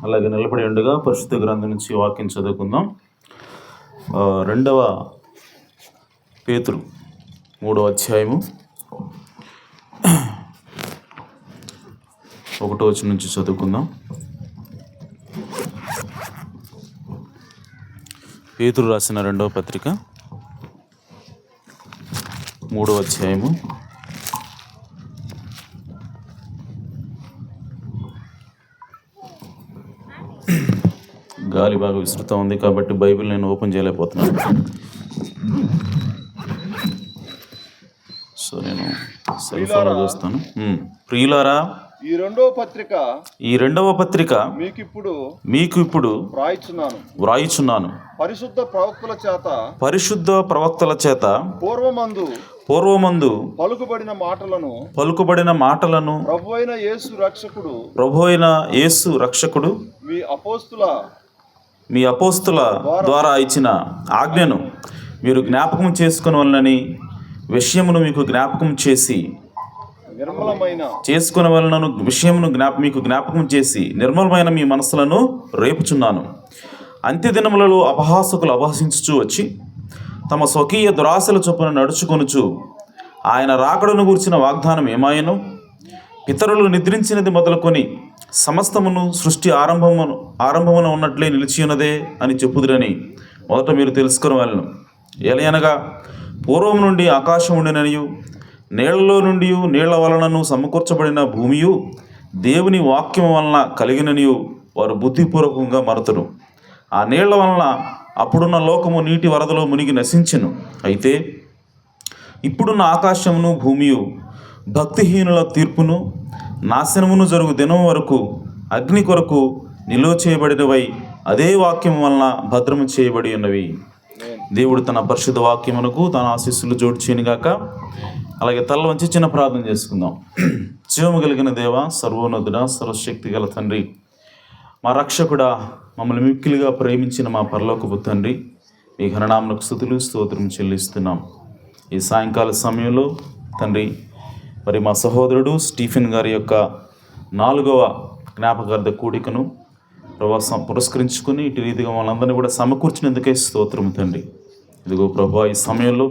అలాగే నిలబడి ఉండగా పరిశుద్ధ గ్రంథం నుంచి వాక్యం చదువుకుందాం. 2వ పేతురు 3వ అధ్యాయము 1వ వచనం నుంచి చదువుకుందాం. పేతురు రాసిన 2వ పత్రిక 3వ అధ్యాయము గాలి బాగా విస్తృతం ఉంది కాబట్టి బైబిల్ నేను ఓపెన్ చేయలేకపోతున్నాను. సో నేను సెల్ ఫోన్లో చూస్తాను. ప్రియులారా, ఈ రెండవ పత్రిక మీకు ఇప్పుడు వ్రాయిచున్నాను పరిశుద్ధ ప్రవక్తల చేత పూర్వమందు పలుకుబడిన మాటలను ప్రభువైన యేసు రక్షకుడు మీ అపోస్తుల ద్వారా ఇచ్చిన ఆజ్ఞను మీరు జ్ఞాపకం చేసుకొనవలనని విషయమును మీకు జ్ఞాపకం చేసి మీకు జ్ఞాపకం చేసి నిర్మలమైన మీ మనసులను రేపుచున్నాను. అంత్యదినములలో అపహాసకులు అపహసించుచూ వచ్చి తమ స్వకీయ దురాశల చొప్పున నడుచుకొనుచు ఆయన రాకడను గురించిన వాగ్దానం ఏమాయను, పితరులు నిద్రించినది మొదలుకొని సమస్తమును సృష్టి ఆరంభమున ఉన్నట్లే నిలిచి ఉన్నదే అని చెప్పుదురని మొదట మీరు తెలుసుకొనవలెను. ఎలయనగా పూర్వం నుండి ఆకాశం ఉండిననియు నీళ్లలో నుండి నీళ్ల వలనను సమకూర్చబడిన భూమియు దేవుని వాక్యం వలన కలిగిననియు వారు బుద్ధిపూర్వకంగా మరతురు. ఆ నీళ్ల వలన అప్పుడున్న లోకము నీటి వరదలో మునిగి నశించెను. అయితే ఇప్పుడున్న ఆకాశమును భూమియు భక్తిహీనుల తీర్పును నాశనమును జరుగు దినం వరకు అగ్ని కొరకు నిలువ చేయబడినవై అదే వాక్యం వలన భద్రము చేయబడి ఉన్నవి. దేవుడు తన పరిశుద్ధ వాక్యమునకు తన ఆశీస్సులు జోడు చేయనుగాక. అలాగే తల వంచి చిన్న ప్రార్థన చేసుకుందాం. జీవము కలిగిన దేవ, సర్వోన్నతుడా, సర్వశక్తి గల తండ్రి, మా రక్షకుడా, మమ్మల్ని మిక్కిలిగా ప్రేమించిన మా పరలోకపు తండ్రి, మీ ఘననామమునకు స్తుతులు స్తోత్రం చెల్లిస్తున్నాం. ఈ సాయంకాల సమయంలో తండ్రి, మరి మా సహోదరుడు స్టీఫెన్ గారి యొక్క 4వ జ్ఞాపకార్థ కూడికను ప్రభావం పురస్కరించుకుని ఇటు రీతిగా వాళ్ళందరినీ కూడా సమకూర్చినందుకే స్తోత్రము తండ్రి. ఇదిగో ప్రభా, ఈ సమయంలో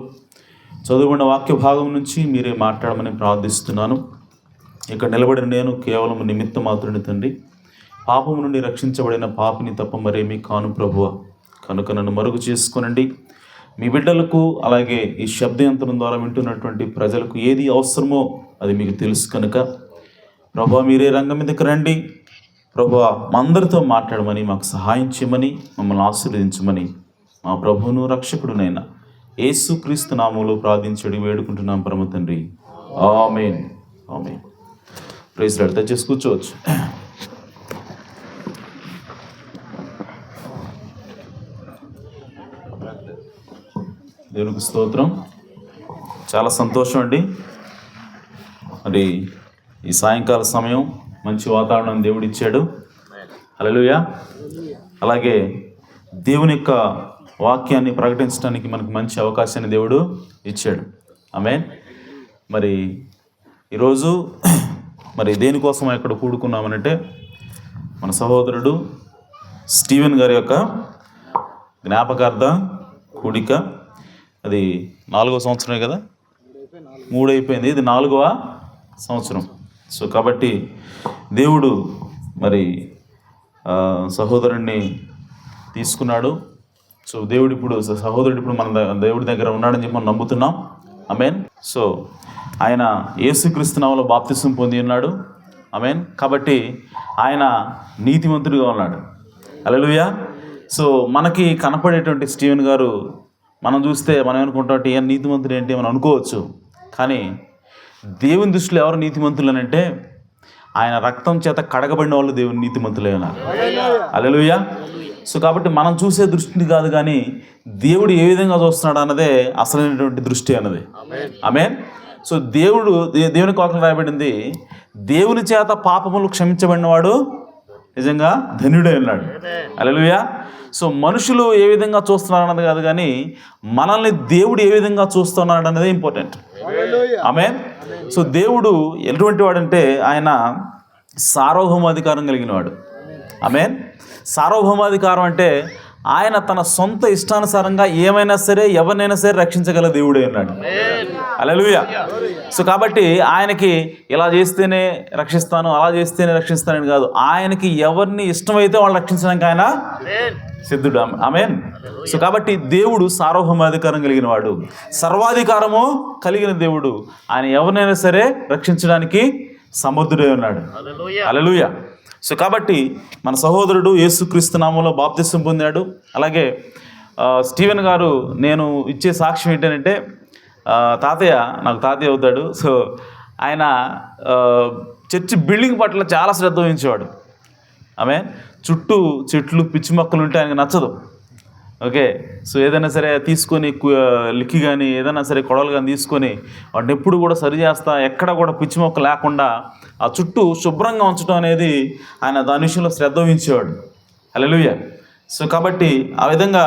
చదువుకున్న వాక్య భాగం నుంచి మీరే మాట్లాడమని ప్రార్థిస్తున్నాను. ఇక్కడ నిలబడిన నేను కేవలం నిమిత్త మాత్రుని తండ్రి, పాపము నుండి రక్షించబడిన పాపిని తప్ప మరేమీ కాను ప్రభువ. కనుక నన్ను మరుగు చేసుకొనండి. మీ బిడ్డలకు అలాగే ఈ శబ్దయంత్రం ద్వారా వింటున్నటువంటి ప్రజలకు ఏది అవసరమో అది మీకు తెలుసు కనుక ప్రభువా, మీరే రంగం మీదకి రండి ప్రభువా, మా అందరితో మాట్లాడమని, మాకు సహాయం చేయమని, మమ్మల్ని ఆశీర్వదించమని మా ప్రభువును రక్షకుడునైనా యేసుక్రీస్తు నామములో ప్రార్థించడి వేడుకుంటున్నాం పరమ తండ్రి. ఆమేన్. ఆమేన్. Praise Lord. దయచేసి కూర్చోవచ్చు. దేవునికి స్తోత్రం. చాలా సంతోషం అండి. మరి ఈ సాయంకాల సమయం మంచి వాతావరణం దేవుడు ఇచ్చాడు. హల్లెలూయా. అలాగే దేవుని యొక్క వాక్యాన్ని ప్రకటించడానికి మనకు మంచి అవకాశాన్ని దేవుడు ఇచ్చాడు. ఆమేన్. మరి ఈరోజు మరి దేనికోసం ఇక్కడ కూడుకున్నామనంటే మన సహోదరుడు స్టీవెన్ గారి యొక్క జ్ఞాపకార్థ కూడిక. అది 4వ సంవత్సరమే కదా, 3 అయిపోయింది, ఇది 4వ సంవత్సరం. సో కాబట్టి దేవుడు మరి సహోదరుడిని తీసుకున్నాడు. సో సహోదరుడు ఇప్పుడు మన దేవుడి దగ్గర ఉన్నాడని చెప్పి మనం నమ్ముతున్నాం. ఆమేన్. సో ఆయన యేసుక్రీస్తు నామములో బాప్తిసం పొంది ఉన్నాడు. ఆమేన్. కాబట్టి ఆయన నీతిమంతుడిగా ఉన్నాడు. హల్లెలూయా. సో మనకి కనపడేటువంటి స్టీవెన్ గారు మనం చూస్తే మనం ఏమనుకుంటాం, ఏం నీతిమంతుడు ఏంటి మనం అనుకోవచ్చు. కానీ దేవుని దృష్టిలో ఎవరు నీతిమంతులు అని అంటే ఆయన రక్తం చేత కడగబడిన వాళ్ళు దేవుని నీతిమంతులే ఉన్నారు. హల్లెలూయా. సో కాబట్టి మనం చూసే దృష్టిని కాదు, కానీ దేవుడు ఏ విధంగా చూస్తున్నాడు అన్నదే అసలైనటువంటి దృష్టి అన్నది. ఆమేన్. సో దేవుని వాక్యం రాయబడింది, దేవుని చేత పాపములు క్షమించబడినవాడు నిజంగా ధన్యుడై ఉన్నాడు. హల్లెలూయా. సో మనుషులు ఏ విధంగా చూస్తున్నారు అన్నది కాదు, కానీ మనల్ని దేవుడు ఏ విధంగా చూస్తున్నాడు అనేది ఇంపార్టెంట్. ఆమేన్. సో దేవుడు ఎటువంటి వాడంటే ఆయన సార్వభౌమాధికారం కలిగిన వాడు. ఆమేన్. సార్వభౌమాధికారం అంటే ఆయన తన సొంత ఇష్టానుసారంగా ఏమైనా సరే ఎవరినైనా సరే రక్షించగల దేవుడే ఉన్నాడు. హల్లెలూయా. సో కాబట్టి ఆయనకి ఇలా చేస్తేనే రక్షిస్తాను, అలా చేస్తేనే రక్షిస్తానని కాదు, ఆయనకి ఎవరిని ఇష్టమైతే వాళ్ళు రక్షించడానికి ఆయన సిద్ధుడు. ఆమేన్. సో కాబట్టి దేవుడు సార్వభౌమాధికారం కలిగిన వాడు, సర్వాధికారము కలిగిన దేవుడు. ఆయన ఎవరినైనా సరే రక్షించడానికి సమర్థుడై ఉన్నాడు. హల్లెలూయా. సో కాబట్టి మన సహోదరుడు యేసుక్రీస్తు నామంలో బాప్తిసం పొందాడు. అలాగే స్టీవెన్ గారు నేను ఇచ్చే సాక్ష్యం ఏంటంటే, తాతయ్య నాకు తాతయ్య అవుతాడు. సో ఆయన చర్చి బిల్డింగ్ పట్ల చాలా శ్రద్ధ వహించేవాడు. ఆమె చుట్టూ చెట్లు పిచ్చి మొక్కలు ఉంటే ఆయనకు నచ్చదు. ఓకే. సో ఏదైనా సరే తీసుకొని లిక్కి కానీ ఏదైనా సరే కొడవలు కానీ తీసుకొని వాటిని ఎప్పుడు కూడా సరి చేస్తా, ఎక్కడ కూడా పిచ్చి మొక్క లేకుండా ఆ చుట్టూ శుభ్రంగా ఉంచడం అనేది ఆయన దాని విషయంలో శ్రద్ధ వహించేవాడు. హల్లెలూయా. సో కాబట్టి ఆ విధంగా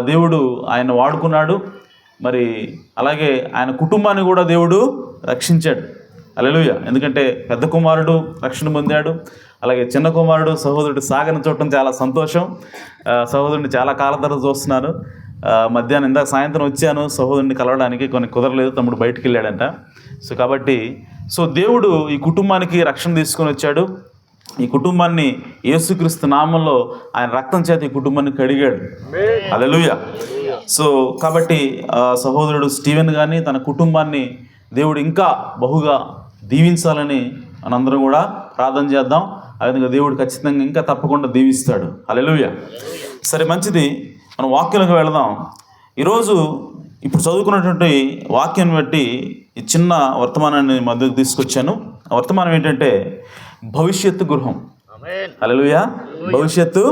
దేవుడు ఆయన వాడుకున్నాడు. మరి అలాగే ఆయన కుటుంబాన్ని కూడా దేవుడు రక్షించాడు. హల్లెలూయా. ఎందుకంటే పెద్ద కుమారుడు రక్షణ పొందాడు, అలాగే చిన్న కుమారుడు సహోదరుడు సాగర్ని చూడటం చాలా సంతోషం. సహోదరుడిని చాలా కాలం తర్వాత చూస్తున్నాను. మధ్యాహ్నం ఇందాక సాయంత్రం వచ్చాను సహోదరుడిని కలవడానికి, కొన్ని కుదరలేదు, తమ్ముడు బయటికి వెళ్ళాడంట. సో కాబట్టి దేవుడు ఈ కుటుంబానికి రక్షణ తీసుకొని వచ్చాడు. ఈ కుటుంబాన్ని యేసుక్రీస్తు నామంలో ఆయన రక్తం చేత ఈ కుటుంబాన్ని కడిగాడు. హల్లెలూయా. సో కాబట్టి సహోదరుడు స్టీవెన్ కానీ తన కుటుంబాన్ని దేవుడు ఇంకా బహుగా దీవించాలని మనందరం కూడా ప్రార్థన చేద్దాం. ఆ విధంగా దేవుడు ఖచ్చితంగా ఇంకా తప్పకుండా దీవిస్తాడు. హల్లెలూయా. సరే, మంచిది. మనం వాక్యంలోకి వెళదాం. ఈరోజు ఇప్పుడు చదువుకున్నటువంటి వాక్యాన్ని బట్టి ఈ చిన్న వర్తమానాన్ని మధ్యకు తీసుకొచ్చాను. ఆ వర్తమానం ఏంటంటే భవిష్యత్తు గృహం. హల్లెలూయా. భవిష్యత్తు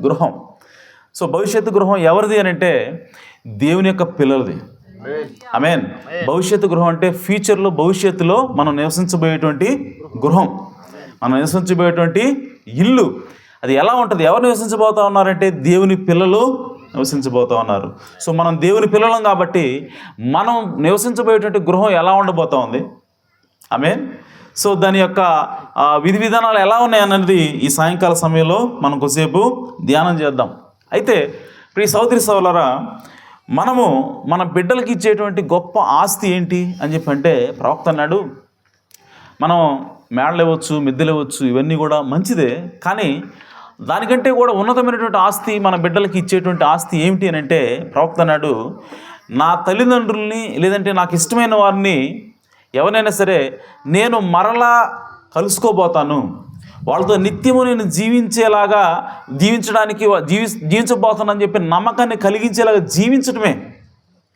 గృహం. సో భవిష్యత్తు గృహం ఎవరిది అని అంటే దేవుని యొక్క పిల్లలది. ఆమేన్. భవిష్యత్తు గృహం అంటే ఫ్యూచర్లో భవిష్యత్తులో మనం నివసించబోయేటువంటి గృహం, మనం నివసించబోయేటువంటి ఇల్లు. అది ఎలా ఉంటుంది? ఎవరు నివసించబోతా ఉన్నారంటే దేవుని పిల్లలు నివసించబోతా ఉన్నారు. సో మనం దేవుని పిల్లలం కాబట్టి మనం నివసించబోయేటువంటి గృహం ఎలా ఉండబోతా ఉంది? ఆమేన్. సో దాని యొక్క విధి విధానాలు ఎలా ఉన్నాయన్నది ఈ సాయంకాల సమయంలో మనం కొద్దిసేపు ధ్యానం చేద్దాం. అయితే ప్రియ సహోదరి సహోదరులారా, మనము మన బిడ్డలకి ఇచ్చేటువంటి గొప్ప ఆస్తి ఏంటి అని చెప్పి అంటే ప్రవక్త అన్నాడు, మనం మేడలు ఇవ్వచ్చు, మిద్దెలు ఇవ్వచ్చు, ఇవన్నీ కూడా మంచిదే, కానీ దానికంటే కూడా ఉన్నతమైనటువంటి ఆస్తి మన బిడ్డలకి ఇచ్చేటువంటి ఆస్తి ఏమిటి అని అంటే ప్రవక్త అన్నాడు, నా తల్లిదండ్రుల్ని లేదంటే నాకు ఇష్టమైన వారిని ఎవరైనా సరే నేను మరలా కలుసుకోబోతాను, వాళ్ళతో నిత్యము నేను జీవించేలాగా జీవించబోతానని చెప్పి నమ్మకాన్ని కలిగించేలాగా జీవించడమే.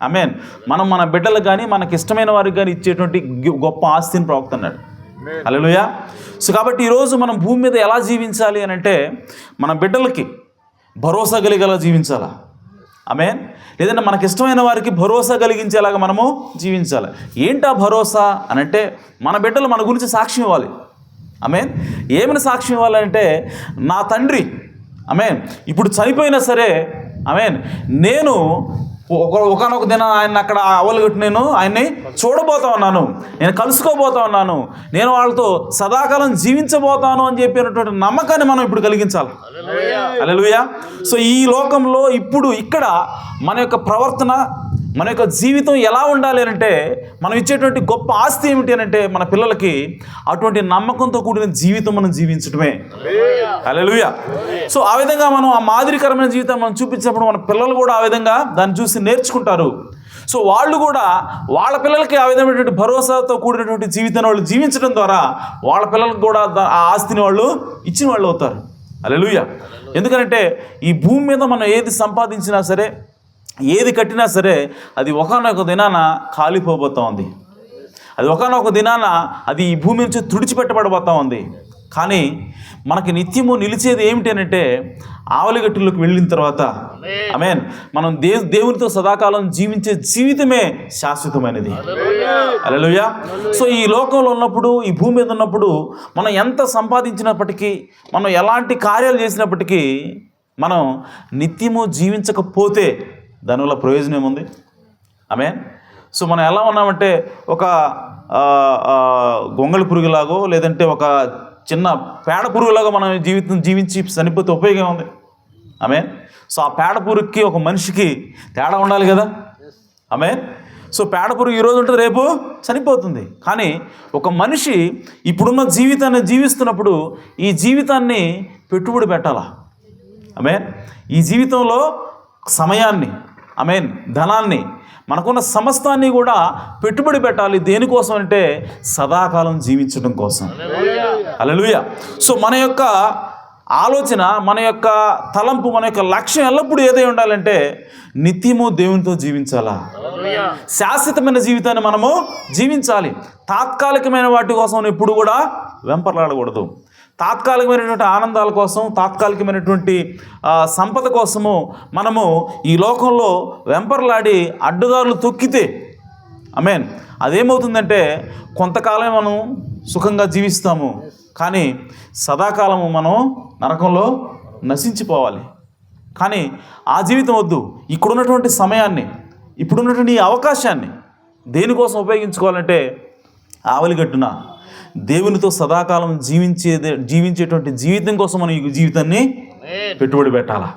ఆమేన్. మనం మన బిడ్డలకు కానీ మనకి ఇష్టమైన వారికి కానీ ఇచ్చేటువంటి గొప్ప ఆస్తిని ప్రవక్త అన్నాడు. హల్లెలూయా. సో కాబట్టి ఈరోజు మనం భూమి మీద ఎలా జీవించాలి అని అంటే మన బిడ్డలకి భరోసా కలిగేలా జీవించాలా. ఆమేన్. లేదంటే మనకి ఇష్టమైన వారికి భరోసా కలిగించేలాగా మనము జీవించాలి. ఏంటా భరోసా అని అంటే మన బిడ్డలు మన గురించి సాక్ష్యం ఇవ్వాలి. ఆమేన్. ఏమైనా సాక్ష్యం ఇవ్వాలంటే నా తండ్రి ఆమేన్ ఇప్పుడు చనిపోయినా సరే ఆమేన్ నేను ఒకనొక దినం ఆయన అక్కడ అవలుగట్టు నేను ఆయన్ని చూడబోతా ఉన్నాను, నేను కలుసుకోబోతా ఉన్నాను, నేను వాళ్ళతో సదాకాలం జీవించబోతాను అని చెప్పినటువంటి నమ్మకాన్ని మనం ఇప్పుడు కలిగించాలి. హల్లెలూయా. సో ఈ లోకంలో ఇప్పుడు ఇక్కడ మన యొక్క ప్రవర్తన, మన యొక్క జీవితం ఎలా ఉండాలి అంటే మనం ఇచ్చేటువంటి గొప్ప ఆస్తి ఏమిటి అని అంటే మన పిల్లలకి అటువంటి నమ్మకంతో కూడిన జీవితం మనం జీవించడమే. హల్లెలూయా. సో ఆ విధంగా మనం ఆ మాదిరికరమైన జీవితం మనం చూపించినప్పుడు మన పిల్లలు కూడా ఆ విధంగా దాన్ని చూసి నేర్చుకుంటారు. సో వాళ్ళు కూడా వాళ్ళ పిల్లలకి ఆ విధమైనటువంటి భరోసాతో కూడినటువంటి జీవితాన్ని వాళ్ళు జీవించడం ద్వారా వాళ్ళ పిల్లలకు కూడా ఆ ఆస్తిని వాళ్ళు ఇచ్చిన వాళ్ళు అవుతారు. హల్లెలూయా. ఎందుకంటే ఈ భూమి మీద మనం ఏది సంపాదించినా సరే, ఏది కట్టినా సరే అది ఒకానొక దినాన కాలిపోబోతూ ఉంది, అది ఒకానొక దినాన అది ఈ భూమి నుంచి తుడిచిపెట్టబడబోతూ ఉంది. కానీ మనకి నిత్యము నిలిచేది ఏమిటి అని అంటే ఆవలిగట్టులోకి వెళ్ళిన తర్వాత ఆమేన్ మనం దేవునితో సదాకాలం జీవించే జీవితమే శాశ్వతమైనది. హల్లెలూయా. సో ఈ లోకంలో ఉన్నప్పుడు, ఈ భూమి మీద ఉన్నప్పుడు మనం ఎంత సంపాదించినప్పటికీ, మనం ఎలాంటి కార్యాలు చేసినప్పటికీ మనం నిత్యము జీవించకపోతే దానివల్ల ప్రయోజనం ఏముంది? ఆమేన్. సో మనం ఎలా ఉన్నామంటే ఒక గొంగళి పురుగులాగో లేదంటే ఒక చిన్న పేడ పురుగులాగా మనం జీవించి చనిపోతే ఉపయోగం ఉంది. ఆమెన్. సో ఆ పేడ పురుగుకి ఒక మనిషికి తేడా ఉండాలి కదా. ఆమెన్. సో పేడ పురుగు ఈరోజు ఉంటుంది, రేపు చనిపోతుంది. కానీ ఒక మనిషి ఇప్పుడున్న జీవితాన్ని జీవిస్తున్నప్పుడు ఈ జీవితాన్ని పెట్టుబడి పెట్టాలా. ఆమెన్. ఈ జీవితంలో సమయాన్ని, ఆమెన్, ధనాన్ని, మనకున్న సమస్తాన్ని కూడా పెట్టుబడి పెట్టాలి. దేనికోసం అంటే సదాకాలం జీవించడం కోసం. హల్లెలూయా. సో మన యొక్క ఆలోచన, మన యొక్క తలంపు, మన యొక్క లక్ష్యం ఎల్లప్పుడూ ఏదై ఉండాలంటే నిత్యము దేవునితో జీవించాలా. శాశ్వతమైన జీవితాన్ని మనము జీవించాలి. తాత్కాలికమైన వాటి కోసం ఎప్పుడు కూడా వెంపర్లాడకూడదు. తాత్కాలికమైనటువంటి ఆనందాల కోసం, తాత్కాలికమైనటువంటి సంపద కోసము మనము ఈ లోకంలో వెంపర్లాడి అడ్డుదారులు తొక్కితే, ఆమేన్, అదేమవుతుందంటే కొంతకాలం మనం సుఖంగా జీవిస్తాము, కానీ సదాకాలము మనం నరకంలో నశించిపోవాలి. కానీ ఆ జీవితం వద్దు. ఇక్కడున్నటువంటి సమయాన్ని, ఇప్పుడున్నటువంటి ఈ అవకాశాన్ని దేనికోసం ఉపయోగించుకోవాలంటే ఆవలిగట్టున దేవునితో సదాకాలం జీవించేటువంటి జీవితం కోసం మనం ఈ జీవితాన్ని పెట్టుబడి పెట్టాలా.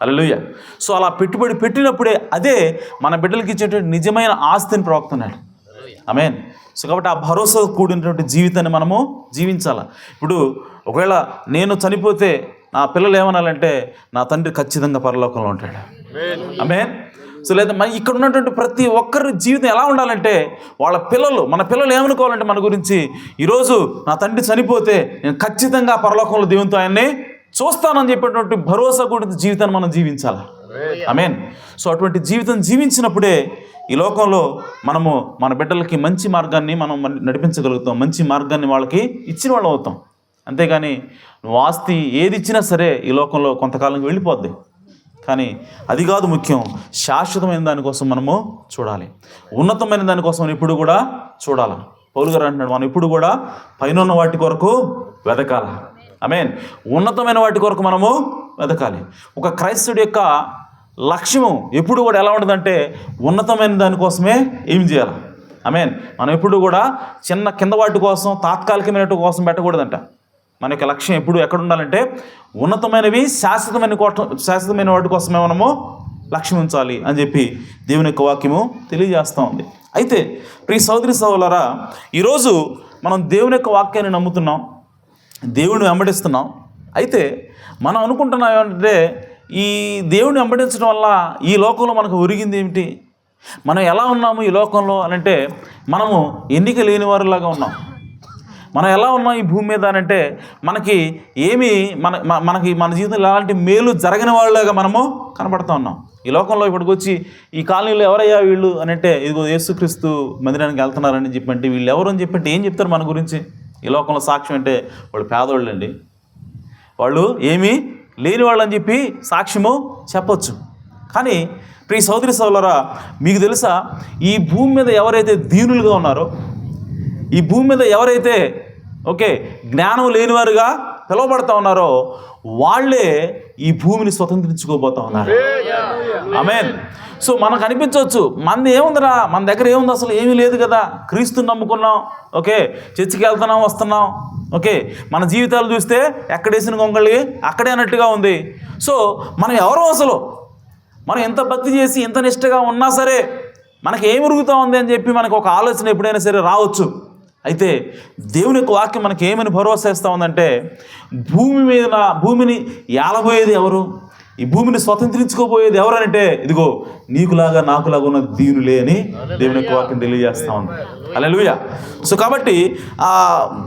హల్లెలూయా. సో అలా పెట్టుబడి పెట్టినప్పుడే అదే మన బిడ్డలకి ఇచ్చేటువంటి నిజమైన ఆస్తిని ప్రవక్తున్నాడు. ఆమేన్. సో కాబట్టి ఆ భరోసా కూడినటువంటి జీవితాన్ని మనము జీవించాలి. ఇప్పుడు ఒకవేళ నేను చనిపోతే నా పిల్లలు ఏమనాలంటే నా తండ్రి ఖచ్చితంగా పరలోకంలో ఉంటాడు. ఆమేన్. సో లేదా మన ఇక్కడ ఉన్నటువంటి ప్రతి ఒక్కరి జీవితం ఎలా ఉండాలంటే మన పిల్లలు ఏమనుకోవాలంటే మన గురించి, ఈరోజు నా తండ్రి చనిపోతే నేను ఖచ్చితంగా పరలోకంలో దేవునితో ఆయన్ని చూస్తానని చెప్పేటువంటి భరోసా కూడిన జీవితాన్ని మనం జీవించాలి. ఆమేన్. సో అటువంటి జీవితం జీవించినప్పుడే ఈ లోకంలో మనము మన బిడ్డలకి మంచి మార్గాన్ని మనం నడిపించగలుగుతాం, మంచి మార్గాన్ని వాళ్ళకి ఇచ్చిన వాళ్ళం అవుతాం. అంతేగాని నువ్వు ఆస్తి ఏది ఇచ్చినా సరే ఈ లోకంలో కొంతకాలం వెళ్ళిపోద్ది. కానీ అది కాదు ముఖ్యం. శాశ్వతమైన దానికోసం మనము చూడాలి, ఉన్నతమైన దానికోసం ఎప్పుడు కూడా చూడాలి. పౌలు గారు అంటున్నాడు, మనం ఇప్పుడు కూడా పైన ఉన్న వాటి కొరకు వెతకాల. ఆమేన్. ఉన్నతమైన వాటి కొరకు మనము వెతకాలి. ఒక క్రైస్తవుడి యొక్క లక్ష్యము ఎప్పుడు కూడా ఎలా ఉంటుందంటే ఉన్నతమైన దానికోసమే ఏం చేయాలి. ఆమేన్. మనం ఎప్పుడు కూడా కింద వాటి కోసం, తాత్కాలికమైన కోసం పెట్టకూడదంట. మన యొక్క లక్ష్యం ఎప్పుడు ఎక్కడ ఉండాలంటే ఉన్నతమైనవి, శాశ్వతమైన వాటి కోసమే మనము లక్ష్యం ఉంచాలి అని చెప్పి దేవుని యొక్క వాక్యము తెలియజేస్తూ ఉంది. అయితే ప్రియ సోదరి సోదరులారా, ఈరోజు మనం దేవుని యొక్క వాక్యాన్ని నమ్ముతున్నాం, దేవుని వెంబడిస్తున్నాం. అయితే మనం అనుకుంటున్నాం ఏమంటే ఈ దేవుని వెంబడించడం వల్ల ఈ లోకంలో మనకు ఒరిగింది ఏమిటి, మనం ఎలా ఉన్నాము ఈ లోకంలో అని అంటే మనము ఎన్నిక లేని వారిలాగా ఉన్నాం. మనం ఎలా ఉన్నాం ఈ భూమి మీద అని అంటే మనకి ఏమి మన జీవితంలో ఎలాంటి మేలు జరగని వాళ్ళలాగా మనము కనపడుతూ ఉన్నాం. ఈ లోకంలో ఇప్పటికి వచ్చి ఈ కాలనీలో ఎవరయ్యా వీళ్ళు అని అంటే ఇదిగో యేసుక్రీస్తు మందిరానికి వెళ్తున్నారని చెప్పంటే వీళ్ళు ఎవరు అని చెప్పంటే ఏం చెప్తారు మన గురించి? ఈ లోకంలో సాక్ష్యం అంటే వాళ్ళు పేదవాళ్ళు అండి, వాళ్ళు ఏమీ లేని వాళ్ళు అని చెప్పి సాక్ష్యము చెప్పొచ్చు. కానీ ప్రియ సోదరి సోదరులారా, మీకు తెలుసా ఈ భూమి మీద ఎవరైతే దీనులుగా ఉన్నారో, ఈ భూమి మీద ఎవరైతే జ్ఞానం లేనివారుగా పిలువబడతా ఉన్నారో వాళ్ళే ఈ భూమిని స్వతంత్రించుకోబోతా ఉన్నారు. ఆమేన్. సో మనకు అనిపించవచ్చు మనది ఏముందిరా, మన దగ్గర ఏముంది, అసలు ఏమీ లేదు కదా, క్రీస్తుని నమ్ముకున్నాం, చర్చికి వెళ్తున్నాం వస్తున్నాం, మన జీవితాలు చూస్తే ఎక్కడేసిన గొంగళి అక్కడే అన్నట్టుగా ఉంది. సో మనం ఎవరో, అసలు మనం ఎంత భక్తి చేసి ఎంత నిష్టగా ఉన్నా సరే మనకి ఏమి ఉరుగుతూ ఉంది అని చెప్పి మనకు ఒక ఆలోచన ఎప్పుడైనా సరే రావచ్చు. అయితే దేవుని యొక్క వాక్యం మనకి ఏమని భరోసా ఇస్తూ ఉందంటే భూమిని ఏలబోయేది ఎవరు, ఈ భూమిని స్వతంత్రించుకోబోయేది ఎవరనంటే ఇదిగో నీకులాగా నాకులాగా ఉన్న దీనులే అని దేవుని యొక్క వాక్యం తెలియజేస్తూ ఉంది. హల్లెలూయా. సో కాబట్టి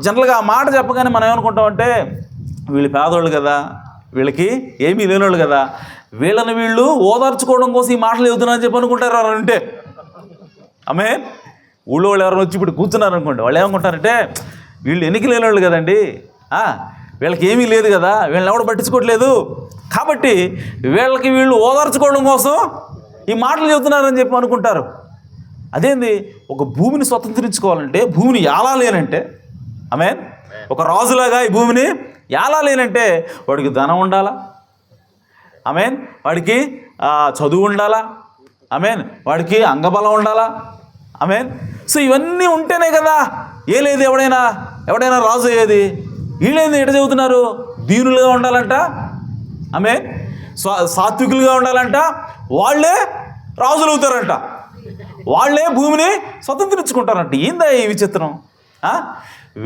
జనరల్గా ఆ మాట చెప్పగానే మనం ఏమనుకుంటామంటే వీళ్ళు పేదోళ్ళు కదా, వీళ్ళకి ఏమీ లేనోళ్ళు కదా, వీళ్ళని వీళ్ళు ఓదార్చుకోవడం కోసం ఈ మాటలు చెబుతున్నారని చెప్పి అనుకుంటారు అని అంటే. ఆమేన్. ఊళ్ళో వాళ్ళు ఎవరైనా వచ్చి ఇప్పుడు కూర్చున్నారు అనుకోండి, వాళ్ళు ఏమనుకుంటారంటే వీళ్ళు ఎన్నిక లేని వాళ్ళు కదండి, వీళ్ళకి ఏమీ లేదు కదా, వీళ్ళని ఎవడు పట్టించుకోవట్లేదు, కాబట్టి వీళ్ళకి వీళ్ళు ఓదార్చుకోవడం కోసం ఈ మాటలు చెబుతున్నారని చెప్పి అనుకుంటారు. అదేంది, ఒక భూమిని స్వతంత్రించుకోవాలంటే, భూమిని ఏలాలేనంటే, ఆమేన్, ఒక రాజులాగా ఈ భూమిని ఏలాలేనంటే వాడికి ధనం ఉండాలా, ఆమేన్, వాడికి చదువు ఉండాలా, ఆమేన్, వాడికి అంగబలం ఉండాలా, ఆమేన్. సో ఇవన్నీ ఉంటేనే కదా ఏ లేదు ఎవడైనా రాజు అయ్యేది. వీళ్ళేంది ఎట చెబుతున్నారు? దీనులుగా ఉండాలంట, ఆమె సాత్వికులుగా ఉండాలంట, వాళ్ళే రాజులు అవుతారంట, వాళ్ళే భూమిని స్వతంత్రించుకుంటారంట. ఏందా ఈ విచిత్రం?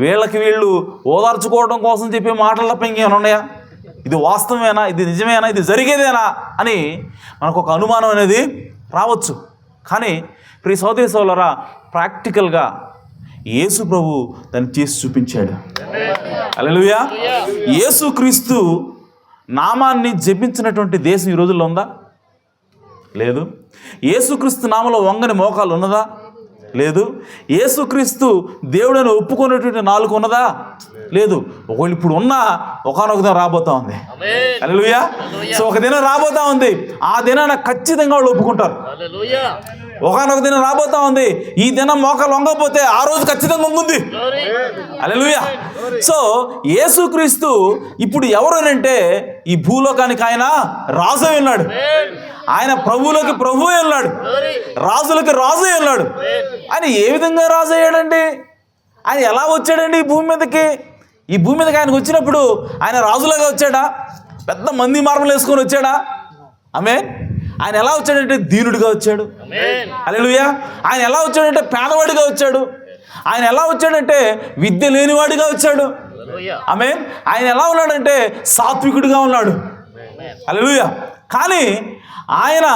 వీళ్ళకి వీళ్ళు ఓదార్చుకోవడం కోసం చెప్పే మాటల తప్ప ఇంకేమైనా ఉన్నాయా? ఇది వాస్తవమేనా? ఇది నిజమేనా? ఇది జరిగేదేనా అని మనకు ఒక అనుమానం అనేది రావచ్చు. కానీ ప్రియ సోదరి సోదరులారా, ప్రాక్టికల్గా యేసు ప్రభు దాన్ని చేసి చూపించాడు. హల్లెలూయా. యేసుక్రీస్తు నామాన్ని జపించినటువంటి దేశం ఈ రోజుల్లో ఉందా? లేదు. యేసుక్రీస్తు నామంలో వంగని మోకాలు ఉన్నదా? లేదు. యేసుక్రీస్తు దేవుడని ఒప్పుకునేటువంటి నాలుగు ఉన్నదా? లేదు. ఒకవేళ ఇప్పుడు ఉన్నా ఒకనొక దినం రాబోతా ఉంది. హల్లెలూయా. సో ఒక దినం రాబోతా ఉంది, ఆ దినాన ఖచ్చితంగా వాళ్ళు ఒప్పుకుంటారు. ఒకనొక దినం రాబోతా ఉంది, ఈ దినం మోకాలు వంగకపోతే ఆ రోజు ఖచ్చితంగా వంగుంది. హల్లెలూయా. సో యేసుక్రీస్తు ఇప్పుడు ఎవరనంటే ఈ భూలోకానికి ఆయన రాజు అయి ఉన్నాడు. ఆయన ప్రభువులకి ప్రభు అయి ఉన్నాడు, రాజులకి రాజు అయి ఉన్నాడు. ఆయన ఏ విధంగా రాజు అయ్యాడండి? ఆయన ఎలా వచ్చాడండి ఈ భూమి మీదకి? ఈ భూమి మీదకి ఆయనకు వచ్చినప్పుడు ఆయన రాజులాగా వచ్చాడా? పెద్ద మంది మార్మలు వేసుకొని వచ్చాడా? ఆయన ఎలా వచ్చాడంటే దీనుడిగా వచ్చాడు. హల్లెలూయా. ఆయన ఎలా వచ్చాడంటే పేదవాడిగా వచ్చాడు. ఆయన ఎలా వచ్చాడంటే విద్య లేనివాడిగా వచ్చాడు. ఆయన ఎలా ఉన్నాడంటే సాత్వికుడిగా ఉన్నాడు. హల్లెలూయా. కానీ ఆయన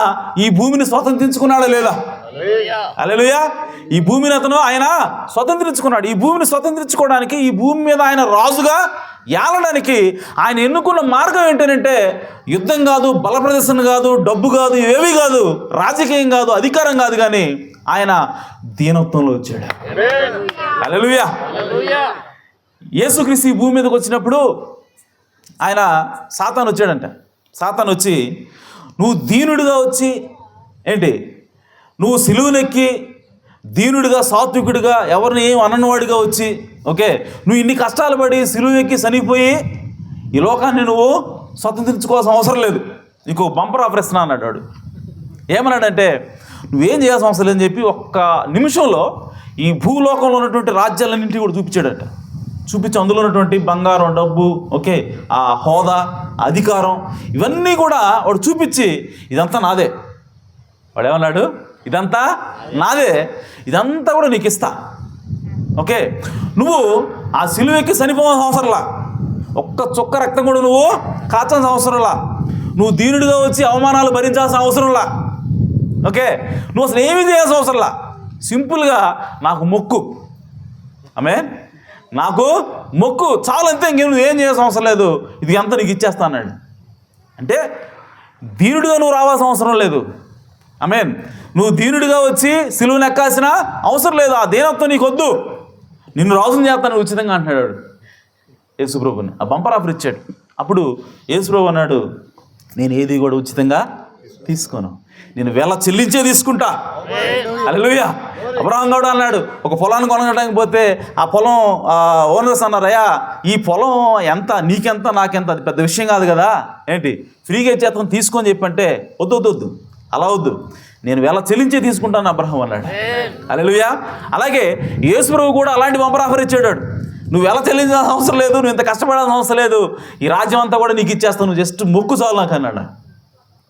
ఈ భూమిని స్వతంత్రించుకున్నాడా లేదా? హల్లెలూయా. ఈ భూమిని ఆయన స్వతంత్రించుకున్నాడు. ఈ భూమిని స్వతంత్రించుకోవడానికి, ఈ భూమి మీద ఆయన రాజుగా ఏలడానికి ఆయన ఎన్నుకున్న మార్గం ఏంటంటే యుద్ధం కాదు, బల ప్రదర్శన కాదు, డబ్బు కాదు, ఏవి కాదు, రాజకీయం కాదు, అధికారం కాదు, కానీ ఆయన దీనత్వంలో వచ్చాడు. హల్లెలూయా. యేసుక్రీస్తు ఈ భూమి మీదకి వచ్చినప్పుడు ఆయన సాతాను వచ్చాడంట. సాతాను వచ్చి, నువ్వు దీనుడిగా వచ్చి ఏంటి, నువ్వు సిలువనెక్కి దీనుడిగా సాత్వికుడిగా ఎవరిని ఏం అనన్నవాడిగా వచ్చి, ఓకే, నువ్వు ఇన్ని కష్టాలు పడి సిలువెక్కి చనిపోయి ఈ లోకాన్ని నువ్వు స్వతంత్రించుకోవాల్సిన అవసరం లేదు, నీకు బంపర్ ఆపరేషన్ అన్నాడు వాడు. ఏమన్నాడంటే నువ్వేం చేయాల్సిన అవసరం లేదని చెప్పి ఒక్క నిమిషంలో ఈ భూలోకంలో ఉన్నటువంటి రాజ్యాలన్నింటినీ కూడా చూపించాడంట. చూపించి అందులో ఉన్నటువంటి బంగారం, డబ్బు, ఓకే, ఆ హోదా, అధికారం, ఇవన్నీ కూడా వాడు చూపించి ఇదంతా నాదే. వాడు ఏమన్నాడు? ఇదంతా నాదే, ఇదంతా కూడా నీకు ఇస్తా. ఓకే, నువ్వు ఆ సిలువెక్కి చనిపోవాల్సిన అవసరంలా, ఒక్క చుక్క రక్తం కూడా నువ్వు కాచాల్సిన అవసరంలా, నువ్వు దీనుడిగా వచ్చి అవమానాలు భరించాల్సిన అవసరంలా, ఓకే, నువ్వు అసలు ఏమీ చేయాల్సిన అవసరంలా, సింపుల్గా నాకు మొక్కు, నాకు మొక్కు చాలు, అంతే, ఇంకేం నువ్వు ఏం చేయాల్సిన అవసరం లేదు, ఇది అంతా నీకు ఇచ్చేస్తా అన్నాడు. అంటే దీనుడిగా నువ్వు రావాల్సిన అవసరం లేదు. నువ్వు దీనుడిగా వచ్చి సిలువను ఎక్కాల్సిన అవసరం లేదు. ఆ దీనత్వం నీకు వద్దు, నిన్ను రాజుని చేస్తాను ఉచితంగా అంటున్నాడు యేసుప్రభుని. ఆ బంపర్ ఆఫర్ ఇచ్చాడు. అప్పుడు యేసుప్రభు అన్నాడు, నేను ఏది కూడా ఉచితంగా తీసుకోను, నేను వెల చెల్లించే తీసుకుంటా. హల్లెలూయా. అబ్రహాం గౌడు అన్నాడు, ఒక పొలాన్ని కొనడానికి పోతే ఆ పొలం ఓనర్స్ అన్నారు, అయ్యా ఈ పొలం ఎంత, నీకెంత నాకెంత, అది పెద్ద విషయం కాదు కదా, ఏంటి ఫ్రీగా ఇచ్చేస్తాను తీసుకొని చెప్పంటే, వద్దు వద్దు వద్దు, అలా వద్దు, నేను వెల చెల్లించే తీసుకుంటాను అబ్రహాం అన్నాడు. హల్లెలూయా. అలాగే యేసుప్రభు కూడా అలాంటి బంపర్ ఆఫర్ ఇచ్చాడు. నువ్వు వెల చెల్లించాల్సిన అవసరం లేదు, నువ్వు ఇంత కష్టపడాల్సిన అవసరం లేదు, ఈ రాజ్యం అంతా కూడా నీకు ఇచ్చేస్తాను, నువ్వు జస్ట్ మొక్కు చాలు నాకు అన్నాడు.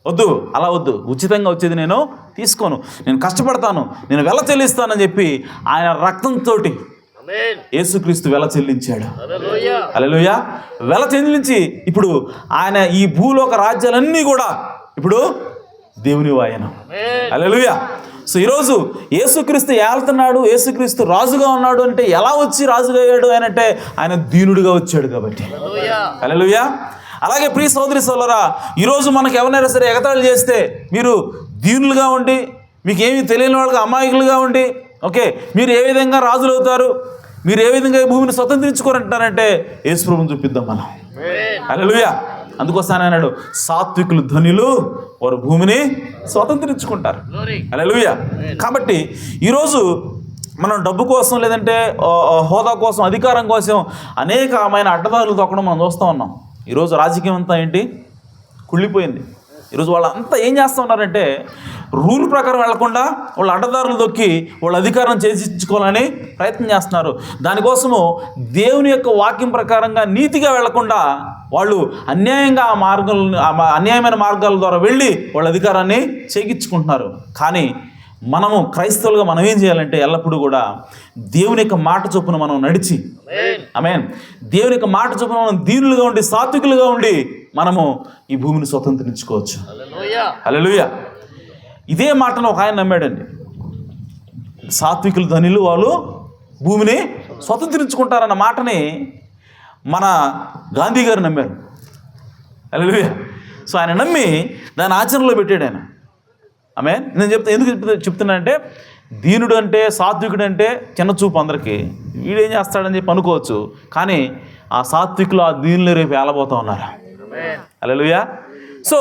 వద్దు, అలా వద్దు, ఉచితంగా వచ్చేది నేను తీసుకోను, నేను కష్టపడతాను, నేను వెల చెల్లిస్తానని చెప్పి ఆయన రక్తంతో యేసుక్రీస్తు వెల చెల్లించాడు. హల్లెలూయా. వెల చెల్లించి ఇప్పుడు ఆయన ఈ భూలోక రాజ్యాలన్నీ కూడా ఇప్పుడు దేవుని వాయన. హల్లెలూయా. సో ఈరోజు యేసుక్రీస్తు ఏళ్తున్నాడు, యేసుక్రీస్తు రాజుగా ఉన్నాడు అంటే ఎలా వచ్చి రాజుగా అయ్యాడు అని అంటే ఆయన దీనుడిగా వచ్చాడు కాబట్టి. హల్లెలూయా. అలాగే ప్రియ సోదరి సోదరులారా, ఈరోజు మనకు ఎవరైనా సరే ఎగతాళి చేస్తే మీరు దీనులుగా ఉండి, మీకు ఏమీ తెలియని వాళ్ళకి అమాయకులుగా ఉండి, ఓకే, మీరు ఏ విధంగా రాజులు అవుతారు, మీరు ఏ విధంగా ఈ భూమిని స్వతంత్రించుకోరంటారంటే యేసుప్రభుని చూపిద్దాం మనం. హల్లెలూయా. అందుకోసం అన్నాడు, సాత్వికులు ధనులు, వారు భూమిని స్వతంత్రించుకుంటారు. హల్లెలూయా. కాబట్టి ఈరోజు మనం డబ్బు కోసం, లేదంటే హోదా కోసం, అధికారం కోసం అనేకమైన అడ్డదారులు తొక్కడం మనం చూస్తూ ఉన్నాం. ఈరోజు రాజకీయం అంతా ఏంటి, కుళ్ళిపోయింది. ఈరోజు వాళ్ళంతా ఏం చేస్తూ ఉన్నారంటే రూల్ ప్రకారం వెళ్లకుండా వాళ్ళు అడ్డదారులు దొక్కి వాళ్ళ అధికారం చేయించుకోవాలని ప్రయత్నం చేస్తున్నారు. దానికోసము దేవుని యొక్క వాక్యం ప్రకారంగా నీతిగా వెళ్లకుండా వాళ్ళు అన్యాయంగా అన్యాయమైన మార్గాల ద్వారా వెళ్ళి వాళ్ళ అధికారాన్ని చేయించుకుంటున్నారు. కానీ మనము క్రైస్తవులుగా మనం ఏం చేయాలంటే ఎల్లప్పుడూ కూడా దేవుని యొక్క మాట చొప్పున మనం నడిచి, ఆమేన్, దేవుని యొక్క మాట చొప్పున మనం దీనులుగా ఉండి సాత్వికులుగా ఉండి మనము ఈ భూమిని స్వతంత్రించుకోవచ్చు. హల్లెలూయా. ఇదే మాటను ఒక ఆయన నమ్మాడండి. సాత్వికులు ధనిలు వాళ్ళు భూమిని స్వతంత్రించుకుంటారన్న మాటని మన గాంధీ గారు నమ్మారు. హల్లెలూయా. సో ఆయన నమ్మి దాన్ని ఆచరణలో పెట్టాడు ఆయన. ఆమేన్. నేను ఎందుకు చెప్తున్నానంటే దీనుడు అంటే సాత్వికుడు అంటే చిన్న చూపు అందరికీ. వీడేం చేస్తాడని చెప్పి అనుకోవచ్చు. కానీ ఆ సాత్వికులు ఆ దీనులు రేపు ఏలబోతూ ఉన్నారు. హల్లెలూయా. సో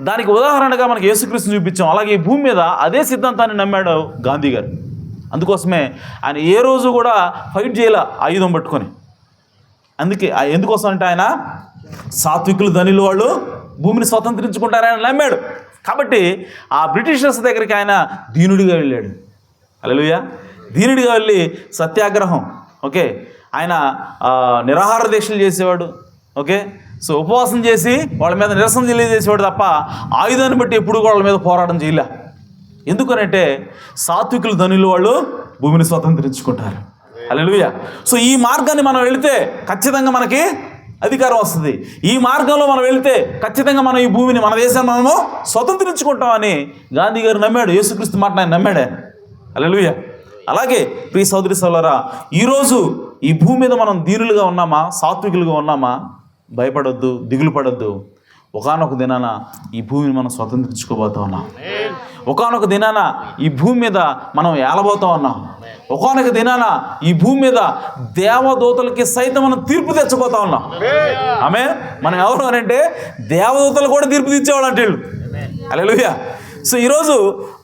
దానికి ఉదాహరణగా మనకి యేసుక్రీస్తుని చూపించాం. అలాగే ఈ భూమి మీద అదే సిద్ధాంతాన్ని నమ్మాడు గాంధీ గారు. అందుకోసమే ఆయన ఏ రోజు కూడా ఫైట్ చేయాల ఆయుధం పట్టుకొని. అందుకే ఎందుకోసం అంటే ఆయన సాత్వికులు ధనిలు వాళ్ళు భూమిని స్వతంత్రించుకుంటారని నమ్మాడు. కాబట్టి ఆ బ్రిటిషర్స్ దగ్గరికి ఆయన దీనుడిగా వెళ్ళాడు. హల్లెలూయా. దీనుడిగా వెళ్ళి సత్యాగ్రహం, ఓకే, ఆయన నిరాహార దీక్షలు చేసేవాడు. ఓకే, సో ఉపవాసం చేసి వాళ్ళ మీద నిరసన తెలియజేసేవాడు తప్ప ఆయుధాన్ని బట్టి ఎప్పుడు వాళ్ళ మీద పోరాటం చేయలే. ఎందుకనంటే సాత్వికులు ధనులు వాళ్ళు భూమిని స్వతంత్రించుకుంటారు. హల్లెలూయా. సో ఈ మార్గాన్ని మనం వెళితే ఖచ్చితంగా మనకి అధికారం వస్తుంది. ఈ మార్గంలో మనం వెళితే ఖచ్చితంగా మనం ఈ భూమిని మన దేశాన్ని మనము స్వతంత్రించుకుంటామని గాంధీ గారు నమ్మాడు. యేసుక్రీస్తు మాట ఆయన నమ్మాడే. హల్లెలూయా. అలాగే ప్రియ సోదరి సోదరులారా, ఈరోజు ఈ భూమి మీద మనం దీనులుగా ఉన్నామా, సాత్వికులుగా ఉన్నామా? భయపడొద్దు, దిగులు పడొద్దు. ఒకానొక దినాన ఈ భూమిని మనం స్వతంత్రించుకోబోతా ఉన్నాం. ఒకానొక దినాన ఈ భూమి మీద మనం ఏలబోతా ఉన్నాం. ఒకానొక దినాన ఈ భూమి మీద దేవదూతలకి సైతం మనం తీర్పు తెచ్చబోతా ఉన్నాం. ఆమె మనం ఎవరు అని అంటే దేవదూతలు కూడా తీర్పు తెచ్చేవాళ్ళు అంటే వీళ్ళు. హల్లెలూయా. సో ఈరోజు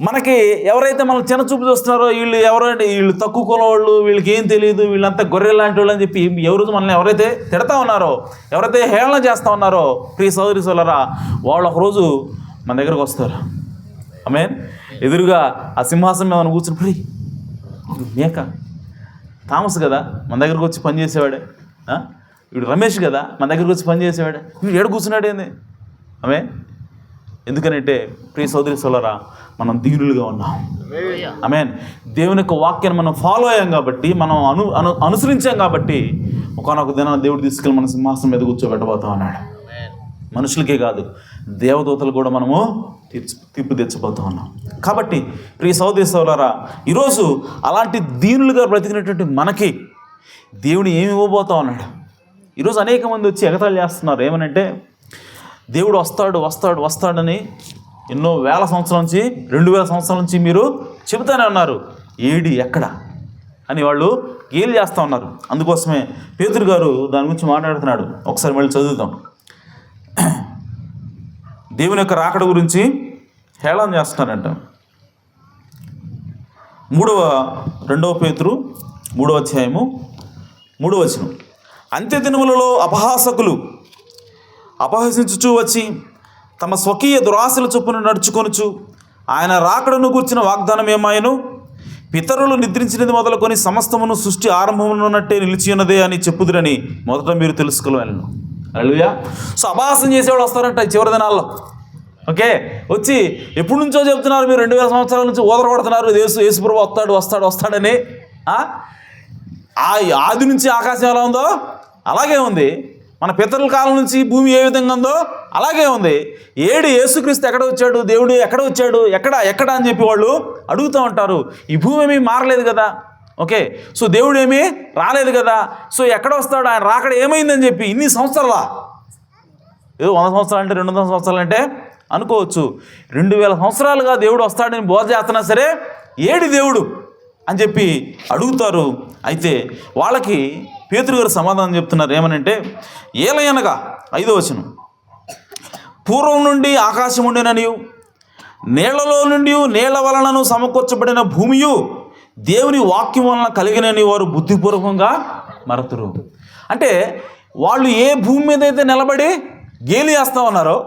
మనకి ఎవరైతే మనం చిన్న చూపు చూస్తున్నారో వీళ్ళు ఎవరంటే వీళ్ళు తక్కువ కులం వాళ్ళు, వీళ్ళకి ఏం తెలియదు, వీళ్ళంతా గొర్రె లాంటి వాళ్ళు అని చెప్పి ఎవరోజు మనల్ని ఎవరైతే తిడతా ఉన్నారో, ఎవరైతే హేళన చేస్తూ ఉన్నారో ప్రియ సోదరి సోదరులారా, వాళ్ళు ఒకరోజు మన దగ్గరకు వస్తారు. ఆమేన్. ఎదురుగా ఆ సింహాసనం మీద కూర్చుని మేక థామస్ కదా మన దగ్గరకు వచ్చి పనిచేసేవాడే, వీడు రమేష్ కదా మన దగ్గరకు వచ్చి పనిచేసేవాడే, వీడు ఏడు కూర్చున్నాడేంది. ఆమేన్. ఎందుకనంటే ప్రియ సోదరి సోదరులారా, మనం దీనులుగా ఉన్నాం. ఆమేన్. దేవుని యొక్క వాక్యాన్ని మనం ఫాలో అయ్యాం కాబట్టి, మనం అనుసరించాం కాబట్టి ఒకనొక దినాన దేవుడు తీసుకెళ్ళి మన సింహాసనం మీద కూర్చోబెట్టబోతా ఉన్నాడు. మనుషులకే కాదు దేవదూతలు కూడా మనము తీర్పు తెచ్చబోతా ఉన్నాం. కాబట్టి ప్రియ సోదరి సోదరులారా, ఈరోజు అలాంటి దీనులుగా బ్రతికినటువంటి మనకి దేవుడు ఏమి ఇవ్వబోతా ఉన్నాడు? ఈరోజు అనేక మంది వచ్చి ఎగతాళి చేస్తున్నారు. ఏమనంటే దేవుడు వస్తాడని ఎన్నో వేల సంవత్సరాల నుంచి 2000 సంవత్సరాల నుంచి మీరు చెబుతానే ఉన్నారు. ఏడి ఎక్కడ అని వాళ్ళు గేలి చేస్తూ ఉన్నారు. అందుకోసమే పేతురు గారు దాని గురించి మాట్లాడుతున్నాడు. ఒకసారి మళ్ళీ చదువుతాం. దేవుని యొక్క రాకడ గురించి హేళన చేస్తున్నారంట. 2 పేతురు 3వ అధ్యాయము 3వ వచనం. అంత్యదినములలో అపహాసకులు అపహసించుచూ వచ్చి తమ స్వకీయ దురాశల చొప్పున నడుచుకొనుచు ఆయన రాకడను గూర్చిన వాగ్దానం ఏమాయను, పితరులు నిద్రించినది మొదలుకొని సమస్తమును సృష్టి ఆరంభమునున్నట్టే నిలిచి ఉన్నదే అని చెప్పుదురని మొదట మీరు తెలుసుకోవాలను. హల్లెలూయా. సో అపహాసం చేసేవాళ్ళు వస్తారంట ఈ చివరి దినాల్లో. ఓకే, వచ్చి ఎప్పటి నుంచో చెప్తున్నారు, మీరు 2000 సంవత్సరాల నుంచి ఓదరపడుతున్నారు యేసుప్రభు వస్తాడని. ఆది నుంచి ఆకాశం ఎలా ఉందో అలాగే ఉంది. మన పితరుల కాలం నుంచి భూమి ఏ విధంగా ఉందో అలాగే ఉంది. యేసుక్రీస్తు ఎక్కడ వచ్చాడు, దేవుడు ఎక్కడ వచ్చాడు, ఎక్కడ అని చెప్పి వాళ్ళు అడుగుతూ ఉంటారు. ఈ భూమి ఏమీ మారలేదు కదా. ఓకే, సో దేవుడు ఏమీ రాలేదు కదా. సో ఎక్కడ వస్తాడు, ఆయన రాకడ ఏమైందని చెప్పి ఇన్ని సంవత్సరాలా, ఏదో 100 సంవత్సరాలు అంటే 200 సంవత్సరాలు అంటే అనుకోవచ్చు. 2000 సంవత్సరాలుగా దేవుడు వస్తాడని బోధ చేస్తున్నా సరే ఏడి దేవుడు అని చెప్పి అడుగుతారు. అయితే వాళ్ళకి పేతురు గారు సమాధానం చెప్తున్నారు. ఏమనంటే ఏలయనగా 5వ వచనం, పూర్వం నుండి ఆకాశం ఉండిననియు నీళ్లలో నుండి నీళ్ల వలనను సమకూర్చబడిన భూమియు దేవుని వాక్యం వలన కలిగినని వారు బుద్ధిపూర్వకంగా మరతురు. అంటే వాళ్ళు ఏ భూమి మీద అయితే నిలబడి గేలి చేస్తూ ఉన్నారో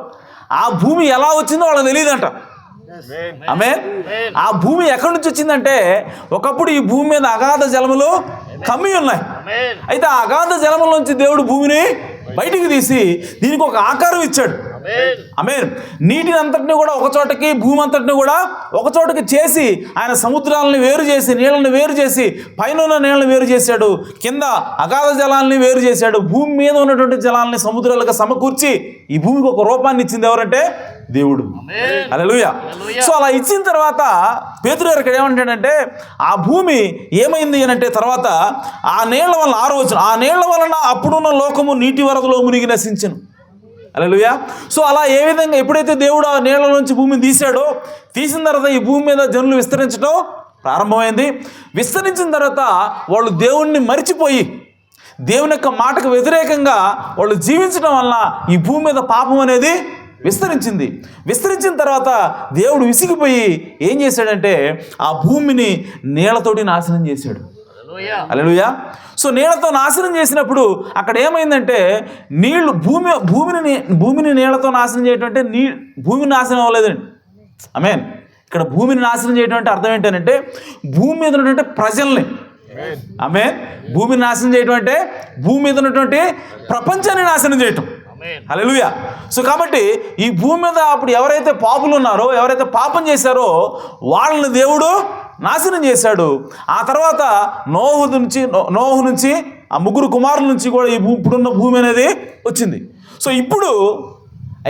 ఆ భూమి ఎలా వచ్చిందో వాళ్ళకి తెలియదంట. ఆమేన్. ఆ భూమి ఎక్కడి నుంచి వచ్చిందంటే ఒకప్పుడు ఈ భూమి మీద అగాధ జలములు కమ్మి ఉన్నాయి. అయితే ఆ అగాధ జలముల నుంచి దేవుడు భూమిని బయటికి తీసి దీనికి ఒక ఆకారం ఇచ్చాడు. ఆమేన్. నీటిని అంతటిని కూడా ఒక చోటకి, భూమి అంతటిని కూడా ఒక చోటకి చేసి ఆయన సముద్రాలను వేరు చేసి, నీళ్ళని వేరు చేసి, పైన ఉన్న నీళ్ళని వేరు చేశాడు, కింద అగాధ జలాలని వేరు చేశాడు, భూమి మీద ఉన్నటువంటి జలాలని సముద్రాలుగా సమకూర్చి ఈ భూమికి ఒక రూపాన్ని ఇచ్చింది ఎవరంటే దేవుడు. హల్లెలూయా. సో అలా ఇచ్చిన తర్వాత పేతురు గారు ఇక్కడ ఏమంటాడంటే ఆ భూమి ఏమైంది అని అంటే తర్వాత ఆ నీళ్ల వలన 6వ వచనం, ఆ నీళ్ల వలన అప్పుడున్న లోకము నీటి వరదలో మునిగి నశించెను. హల్లెలూయా. సో అలా ఏ విధంగా ఎప్పుడైతే దేవుడు ఆ నీళ్ల నుంచి భూమిని తీసిన తర్వాత ఈ భూమి మీద జనులు విస్తరించడం ప్రారంభమైంది. విస్తరించిన తర్వాత వాళ్ళు దేవుణ్ణి మరిచిపోయి దేవుని యొక్క మాటకు వ్యతిరేకంగా వాళ్ళు జీవించడం వల్ల ఈ భూమి మీద పాపం అనేది విస్తరించింది. విస్తరించిన తర్వాత దేవుడు విసిగిపోయి ఏం చేశాడంటే ఆ భూమిని నీళ్లతోటి నాశనం చేశాడు. హల్లెలూయా. సో నీళ్లతో నాశనం చేసినప్పుడు అక్కడ ఏమైందంటే నీళ్లు భూమిని నీళ్లతో నాశనం చేయటం అంటే భూమిని నాశనం అవ్వలేదండి. ఆమేన్. ఇక్కడ భూమిని నాశనం చేయటం అంటే అర్థం ఏంటంటే భూమి మీద ఉన్నటువంటి ప్రజల్ని, ఆమేన్, భూమిని నాశనం చేయటం అంటే భూమి మీద ఉన్నటువంటి ప్రపంచాన్ని నాశనం చేయటం. హల్లెలూయా. సో కాబట్టి ఈ భూమి మీద అప్పుడు ఎవరైతే పాపులు ఉన్నారో, ఎవరైతే పాపం చేశారో వాళ్ళని దేవుడు నాశనం చేశాడు. ఆ తర్వాత నోహు నుంచి ఆ 3 కుమారుల నుంచి కూడా ఇప్పుడున్న భూమి అనేది వచ్చింది. సో ఇప్పుడు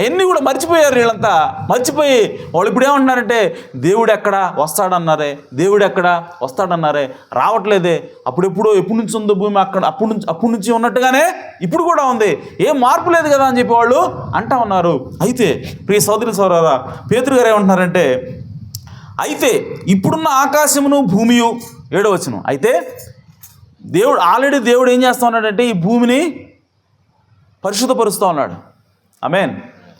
అవన్నీ కూడా మర్చిపోయారు. వీళ్ళంతా మర్చిపోయి వాళ్ళు ఇప్పుడు ఏమంటున్నారంటే దేవుడు ఎక్కడ వస్తాడన్నారే, దేవుడు ఎక్కడ వస్తాడన్నారే, రావట్లేదే, ఎప్పటి నుంచి ఉందో భూమి అక్కడ అప్పటి నుంచి ఉన్నట్టుగానే ఇప్పుడు కూడా ఉంది, ఏం మార్పు లేదు కదా అని చెప్పి వాళ్ళు అంటా ఉన్నారు. అయితే ప్రియ సోదరి సోదరా, పేతురు గారు ఏమంటున్నారంటే అయితే ఇప్పుడున్న ఆకాశమును భూమియు, 7వ వచనం, అయితే దేవుడు ఏం చేస్తూ ఉన్నాడంటే ఈ భూమిని పరిశుద్ధపరుస్తూ ఉన్నాడు. ఆమేన్.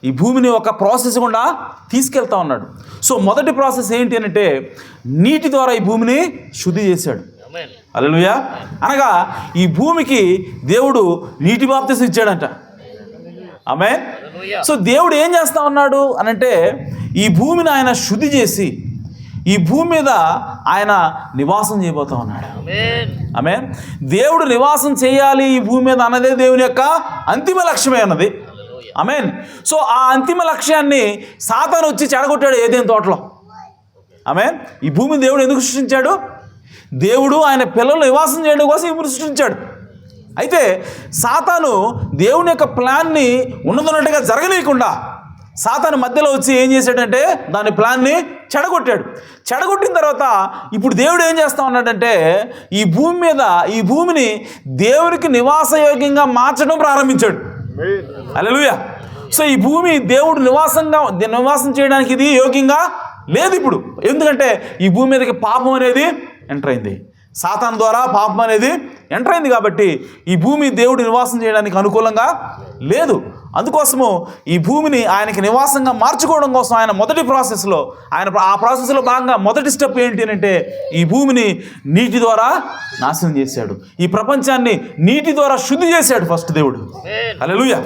ఈ భూమిని ఒక ప్రాసెస్ గుండా తీసుకెళ్తా ఉన్నాడు. సో మొదటి ప్రాసెస్ ఏంటి అంటే నీటి ద్వారా ఈ భూమిని శుద్ధి చేశాడు. హల్లెలూయా. అనగా ఈ భూమికి దేవుడు నీటి బాప్తిసం ఇచ్చాడంట. ఆమేన్. సో దేవుడు ఏం చేస్తా ఉన్నాడు అనంటే ఈ భూమిని ఆయన శుద్ధి చేసి ఈ భూమి మీద ఆయన నివాసం చేయబోతా ఉన్నాడు. ఆమేన్. దేవుడు నివాసం చేయాలి ఈ భూమి మీద అన్నదే దేవుని యొక్క అంతిమ లక్ష్యమే అన్నది. ఆమేన్. సో ఆ అంతిమ లక్ష్యాన్ని సాతాను వచ్చి చెడగొట్టాడు ఏదైనా తోటలో. ఆమేన్. ఈ భూమిని దేవుడు ఎందుకు సృష్టించాడు? దేవుడు ఆయన పిల్లలు నివాసం చేయడం కోసం ఈ భూమిని సృష్టించాడు. అయితే సాతాను దేవుని యొక్క ప్లాన్ని ఉన్నదన్నట్టుగా జరగలేకుండా సాతాను మధ్యలో వచ్చి ఏం చేశాడంటే దాని ప్లాన్ని చెడగొట్టాడు. చెడగొట్టిన తర్వాత ఇప్పుడు దేవుడు ఏం చేస్తా ఉన్నాడంటే ఈ భూమిని దేవునికి నివాసయోగ్యంగా మార్చడం ప్రారంభించాడు. హల్లెలూయా. సో ఈ భూమి దేవుడు నివాసం చేయడానికి ఇది యోగ్యంగా లేదు ఇప్పుడు. ఎందుకంటే ఈ భూమి మీదకి పాపం అనేది ఎంటర్ అయింది. సాతాను ద్వారా పాపం అనేది ఎంటర్ అయింది కాబట్టి ఈ భూమి దేవుడు నివాసం చేయడానికి అనుకూలంగా లేదు. అందుకోసము ఈ భూమిని ఆయనకి నివాసంగా మార్చుకోవడం కోసం ఆయన మొదటి ప్రాసెస్లో ఆ ప్రాసెస్లో భాగంగా మొదటి స్టెప్ ఏంటి అంటే ఈ భూమిని నీటి ద్వారా నాశనం చేశాడు. ఈ ప్రపంచాన్ని నీటి ద్వారా శుద్ధి చేశాడు ఫస్ట్ దేవుడు. హల్లెలూయా.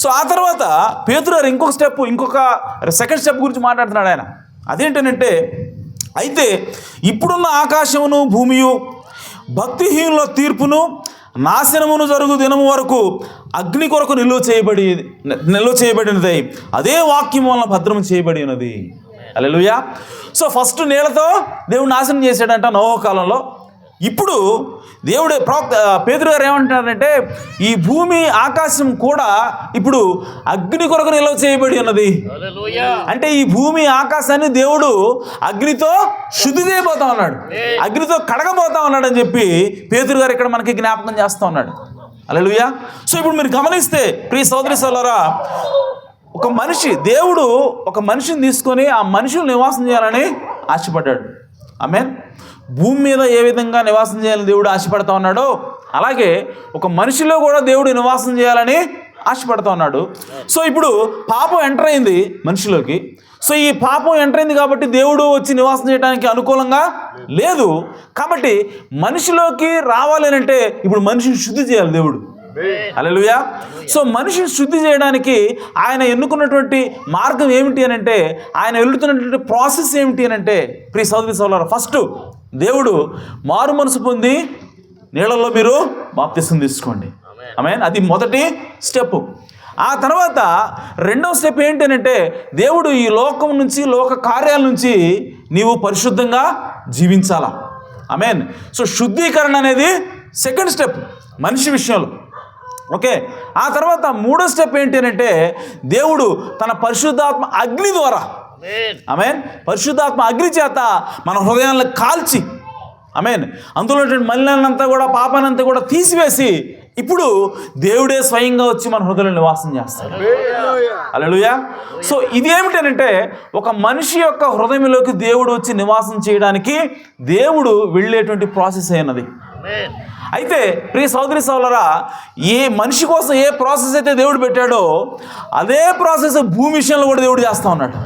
సో ఆ తర్వాత పేతురు గారు ఇంకొక సెకండ్ స్టెప్ గురించి మాట్లాడుతున్నాడు ఆయన. అదేంటనంటే అయితే ఇప్పుడున్న ఆకాశమును భూమియు భక్తిహీనుల తీర్పును నాశనమును జరుగు దినము వరకు అగ్ని కొరకు నిల్వ చేయబడినది, అదే వాక్యం వలన భద్రం చేయబడి ఉన్నది. హల్లెలూయా. సో ఫస్ట్ నీళ్లతో దేవుడు నాశనం చేశాడంట నోహు కాలంలో. ఇప్పుడు దేవుడు పేతురు గారు ఏమంటున్నారంటే ఈ భూమి ఆకాశం కూడా ఇప్పుడు అగ్ని కొరకు నిల్వ చేయబడి ఉన్నది. అంటే ఈ భూమి ఆకాశాన్ని దేవుడు అగ్నితో శుద్ధి చేయబోతా ఉన్నాడు, అగ్నితో కడగబోతా ఉన్నాడు అని చెప్పి పేతురు గారు ఇక్కడ మనకి జ్ఞాపకం చేస్తూ ఉన్నాడు. హల్లెలూయా. సో ఇప్పుడు మీరు గమనిస్తే ప్రియ సోదరి సోదరులారా, దేవుడు ఒక మనిషిని తీసుకొని ఆ మనుషులు నివాసం చేయాలని ఆశపడ్డాడు. ఆమేన్. భూమి మీద ఏ విధంగా నివాసం చేయాలని దేవుడు ఆశపడతా ఉన్నాడో అలాగే ఒక మనిషిలో కూడా దేవుడు నివాసం చేయాలని ఆశపడతా ఉన్నాడు. సో ఇప్పుడు పాపం ఎంటర్ అయింది మనిషిలోకి. సో ఈ పాపం ఎంటర్ అయింది కాబట్టి దేవుడు వచ్చి నివాసం చేయడానికి అనుకూలంగా లేదు. కాబట్టి మనిషిలోకి రావాలి అంటే ఇప్పుడు మనిషిని శుద్ధి చేయాలి దేవుడు. హల్లెలూయా. సో మనిషిని శుద్ధి చేయడానికి ఆయన ఎన్నుకున్నటువంటి మార్గం ఏమిటి అని అంటే, ఆయన వెళ్తున్నటువంటి ప్రాసెస్ ఏమిటి అని అంటే, ప్రియ సోదరి సోదరులారా, ఫస్ట్ దేవుడు మారు మనసు పొంది నీళ్ళల్లో మీరు బాప్తిసం తీసుకోండి. ఆమేన్. అది మొదటి స్టెప్. ఆ తర్వాత రెండవ స్టెప్ ఏంటి అని అంటే, దేవుడు ఈ లోకం నుంచి, లోక కార్యాల నుంచి నీవు పరిశుద్ధంగా జీవించాలా. ఆమేన్. సో శుద్ధీకరణ అనేది సెకండ్ స్టెప్ మనిషి విషయంలో. ఓకే. ఆ తర్వాత మూడో స్టెప్ ఏంటి అని అంటే, దేవుడు తన పరిశుద్ధాత్మ అగ్ని ద్వారా, ఆమేన్, పరిశుద్ధాత్మ అగ్ని చేత మన హృదయాలను కాల్చి, ఆమేన్, అందులో మలినాన్నంతా కూడా, పాపానంతా కూడా తీసివేసి, ఇప్పుడు దేవుడే స్వయంగా వచ్చి మన హృదయంలో నివాసం చేస్తాడు. హల్లెలూయా. సో ఇదేమిటనంటే, ఒక మనిషి యొక్క హృదయంలోకి దేవుడు వచ్చి నివాసం చేయడానికి దేవుడు వెళ్ళేటువంటి ప్రాసెస్ అయినది. అయితే ప్రియ సోదరి సోదరులారా, ఏ మనిషి కోసం ఏ ప్రాసెస్ అయితే దేవుడు పెట్టాడో అదే ప్రాసెస్ భూమి విషయంలో కూడా దేవుడు చేస్తూ ఉన్నాడు.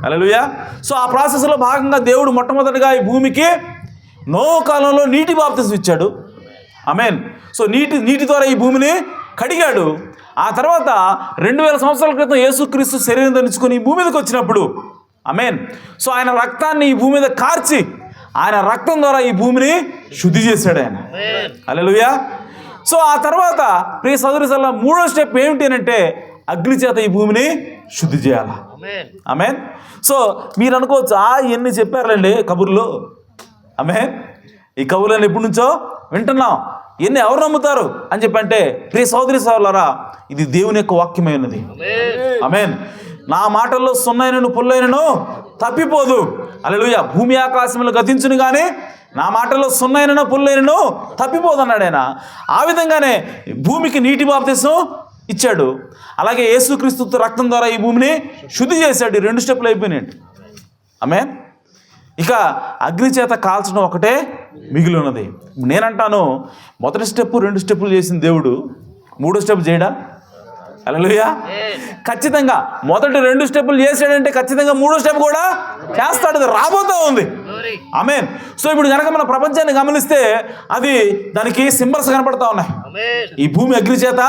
హల్లెలూయా. సో ఆ ప్రాసెస్లో భాగంగా దేవుడు మొట్టమొదటిగా ఈ భూమికి నోవహు కాలంలో నీటి బాప్తిసం ఇచ్చాడు. ఆమేన్. సో నీటి ద్వారా ఈ భూమిని కడిగాడు. ఆ తర్వాత 2000 సంవత్సరాల క్రితం యేసుక్రీస్తు శరీరం ధరించుకొని ఈ భూమి మీదకి వచ్చినప్పుడు, ఆమేన్, సో ఆయన రక్తాన్ని ఈ భూమి మీద కార్చి, ఆయన రక్తం ద్వారా ఈ భూమిని శుద్ధి చేశాడు ఆయన. హల్లెలూయా. సో ఆ తర్వాత ప్రియ సోదరి సోదరులారా, మూడో స్టెప్ ఏమిటి అంటే, అగ్ని చేత ఈ భూమిని శుద్ధి చేయాలి. ఆమేన్. సో మీరు అనుకోవచ్చు, ఇవన్నీ చెప్పారులేండి కబుర్లు. ఆమేన్. ఈ కబుర్లను ఎప్పటి నుంచో వింటున్నాం, ఎన్ని ఎవరు నమ్ముతారు అని చెప్పంటే, ప్రియ సోదరి సోదరులారా, ఇది దేవుని యొక్క వాక్యమై ఉన్నది. ఆమేన్. నా మాటల్లో సున్నైనను పుల్లైనను తప్పిపోదు. హల్లెలూయా. భూమి ఆకాశములు గతించును కానీ నా మాటల్లో సున్నైనను పుల్లైనను తప్పిపోదు అన్నాడు ఆయన. ఆ విధంగానే భూమికి నీటి బాప్తిసం ఇచ్చాడు. అలాగే యేసుక్రీస్తు రక్తం ద్వారా ఈ భూమిని శుద్ధి చేశాడు. 2 స్టెప్పులు అయిపోయినాయి. ఆమేన్. ఇక అగ్ని చేత కాల్చడం ఒకటే మిగిలి ఉన్నది. నేనంటాను, మొదటి స్టెప్ 2 స్టెప్పులు చేసిన దేవుడు మూడో స్టెప్ చేయడా? హల్లెలూయా. ఖచ్చితంగా మొదటి 2 స్టెప్పులు చేశాడంటే ఖచ్చితంగా మూడో స్టెప్ కూడా చేస్తాడు. అది రాబోతూ ఉంది. ఆమేన్. సో ఇప్పుడు కనుక మన ప్రపంచాన్ని గమనిస్తే అది దానికి సింబల్స్ కనపడతా ఉన్నాయి. ఈ భూమి అగ్ని చేత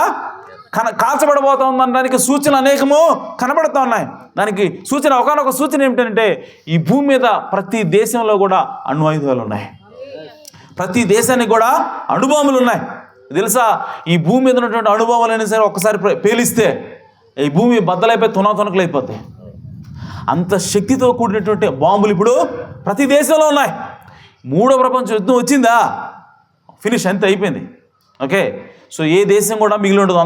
కాల్చబడబోతా ఉందనడానికి సూచనలు అనేకము కనబడుతూ ఉన్నాయి. దానికి సూచన, ఒకనొక సూచన ఏమిటంటే, ఈ భూమి మీద ప్రతి దేశంలో కూడా అణ్వాయుధాలు ఉన్నాయి. ప్రతి దేశానికి కూడా అణుబాంబులు ఉన్నాయి. తెలుసా? ఈ భూమి మీద ఉన్నటువంటి అణుబాంబులు అయినా సరే ఒక్కసారి పేలిస్తే ఈ భూమి బద్దలైపోయి తునకలు అయిపోతాయి. అంత శక్తితో కూడినటువంటి బాంబులు ఇప్పుడు ప్రతి దేశంలో ఉన్నాయి. 3వ ప్రపంచ యుద్ధం వచ్చిందా, ఫినిష్, అంతే అయిపోయింది. ఓకే. సో ఏ దేశం కూడా మిగిలి ఉండదు,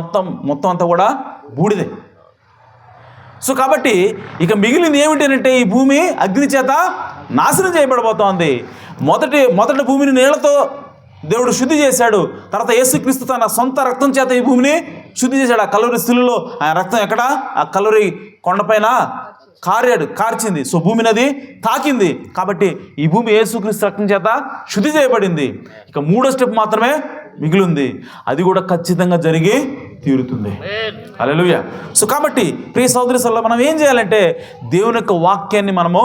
మొత్తం అంతా కూడా బూడిదే. సో కాబట్టి ఇక మిగిలింది ఏమిటంటే, ఈ భూమి అగ్ని చేత నాశనం చేయబడబోతోంది. మొదటి భూమిని నీళ్లతో దేవుడు శుద్ధి చేశాడు. తర్వాత యేసుక్రీస్తు తన సొంత రక్తం చేత ఈ భూమిని శుద్ధి చేశాడు. ఆ కలువరి స్థితిలో ఆయన రక్తం ఎక్కడ, ఆ కలువరి కొండపైన కార్చింది. సో భూమిని అది తాకింది. కాబట్టి ఈ భూమి యేసుక్రీస్తు రక్తం చేత శుద్ధి చేయబడింది. ఇక 3వ స్టెప్ మాత్రమే మిగిలింది. అది కూడా ఖచ్చితంగా జరిగి తీరుతుంది. హల్లెలూయా. సో కాబట్టి ప్రియ సోదరి సోదరులారా, మనం ఏం చేయాలంటే, దేవుని యొక్క వాక్యాన్ని మనము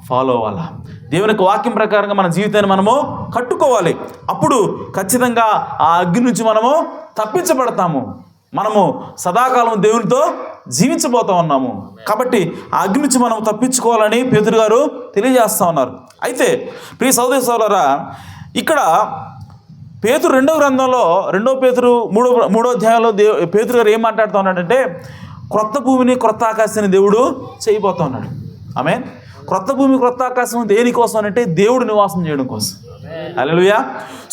ఫాలో అవ్వాలా. దేవుని యొక్క వాక్యం ప్రకారంగా మన జీవితాన్ని మనము కట్టుకోవాలి. అప్పుడు ఖచ్చితంగా ఆ అగ్ని నుంచి మనము తప్పించబడతాము. మనము సదాకాలం దేవునితో జీవించబోతా ఉన్నాము. కాబట్టి ఆ అగ్ని నుంచి మనం తప్పించుకోవాలని పేతురు గారు తెలియజేస్తూ ఉన్నారు. అయితే ప్రియ సోదరి సోదరులారా, ఇక్కడ పేతురు 2వ గ్రంథంలో 2 పేతురు 3వ అధ్యాయంలో పేతురు గారు ఏం మాట్లాడుతూ ఉన్నాడంటే, క్రొత్త భూమిని క్రొత్త ఆకాశాన్ని దేవుడు చేయబోతా ఉన్నాడు. ఆమేన్. క్రొత్త భూమి క్రొత్త ఆకాశం దేనికోసం అంటే, దేవుడు నివాసం చేయడం కోసం. హల్లెలూయా.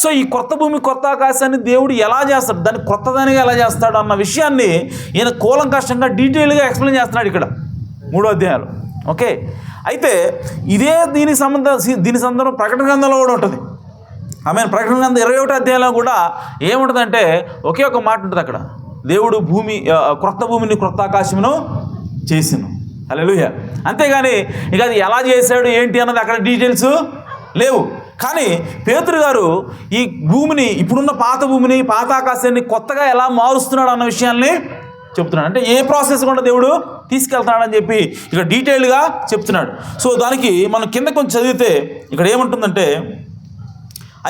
సో ఈ కొత్త భూమి కొత్త ఆకాశాన్ని దేవుడు ఎలా చేస్తాడు, దాన్ని క్రొత్తదానిగా ఎలా చేస్తాడు అన్న విషయాన్ని ఈయన కూలంకషంగా డీటెయిల్గా ఎక్స్ప్లెయిన్ చేస్తున్నాడు ఇక్కడ 3వ అధ్యాయంలో. ఓకే. అయితే ఇదే దీని సందర్భం ప్రకటన గ్రంథంలో కూడా ఉంటుంది. ఆమె ప్రకటన గ్రంథం 21వ అధ్యాయంలో కూడా ఏముంటుందంటే, ఒకే ఒక మాట ఉంటుంది అక్కడ, దేవుడు క్రొత్త భూమిని క్రొత్త ఆకాశమును చేసిను. హల్లెలూయా. అంతేగాని ఇక అది ఎలా చేశాడు ఏంటి అన్నది అక్కడ డీటెయిల్స్ లేవు. కానీ పేతురు గారు ఈ భూమిని, ఇప్పుడున్న పాత భూమిని పాత ఆకాశాన్ని కొత్తగా ఎలా మారుస్తున్నాడు అన్న విషయాన్ని చెప్తున్నాడు. అంటే ఏ ప్రాసెస్ కూడా దేవుడు తీసుకెళ్తున్నాడని చెప్పి ఇక్కడ డీటెయిల్గా చెప్తున్నాడు. సో దానికి మనం కింద కొంచెం చదివితే ఇక్కడ ఏముంటుందంటే,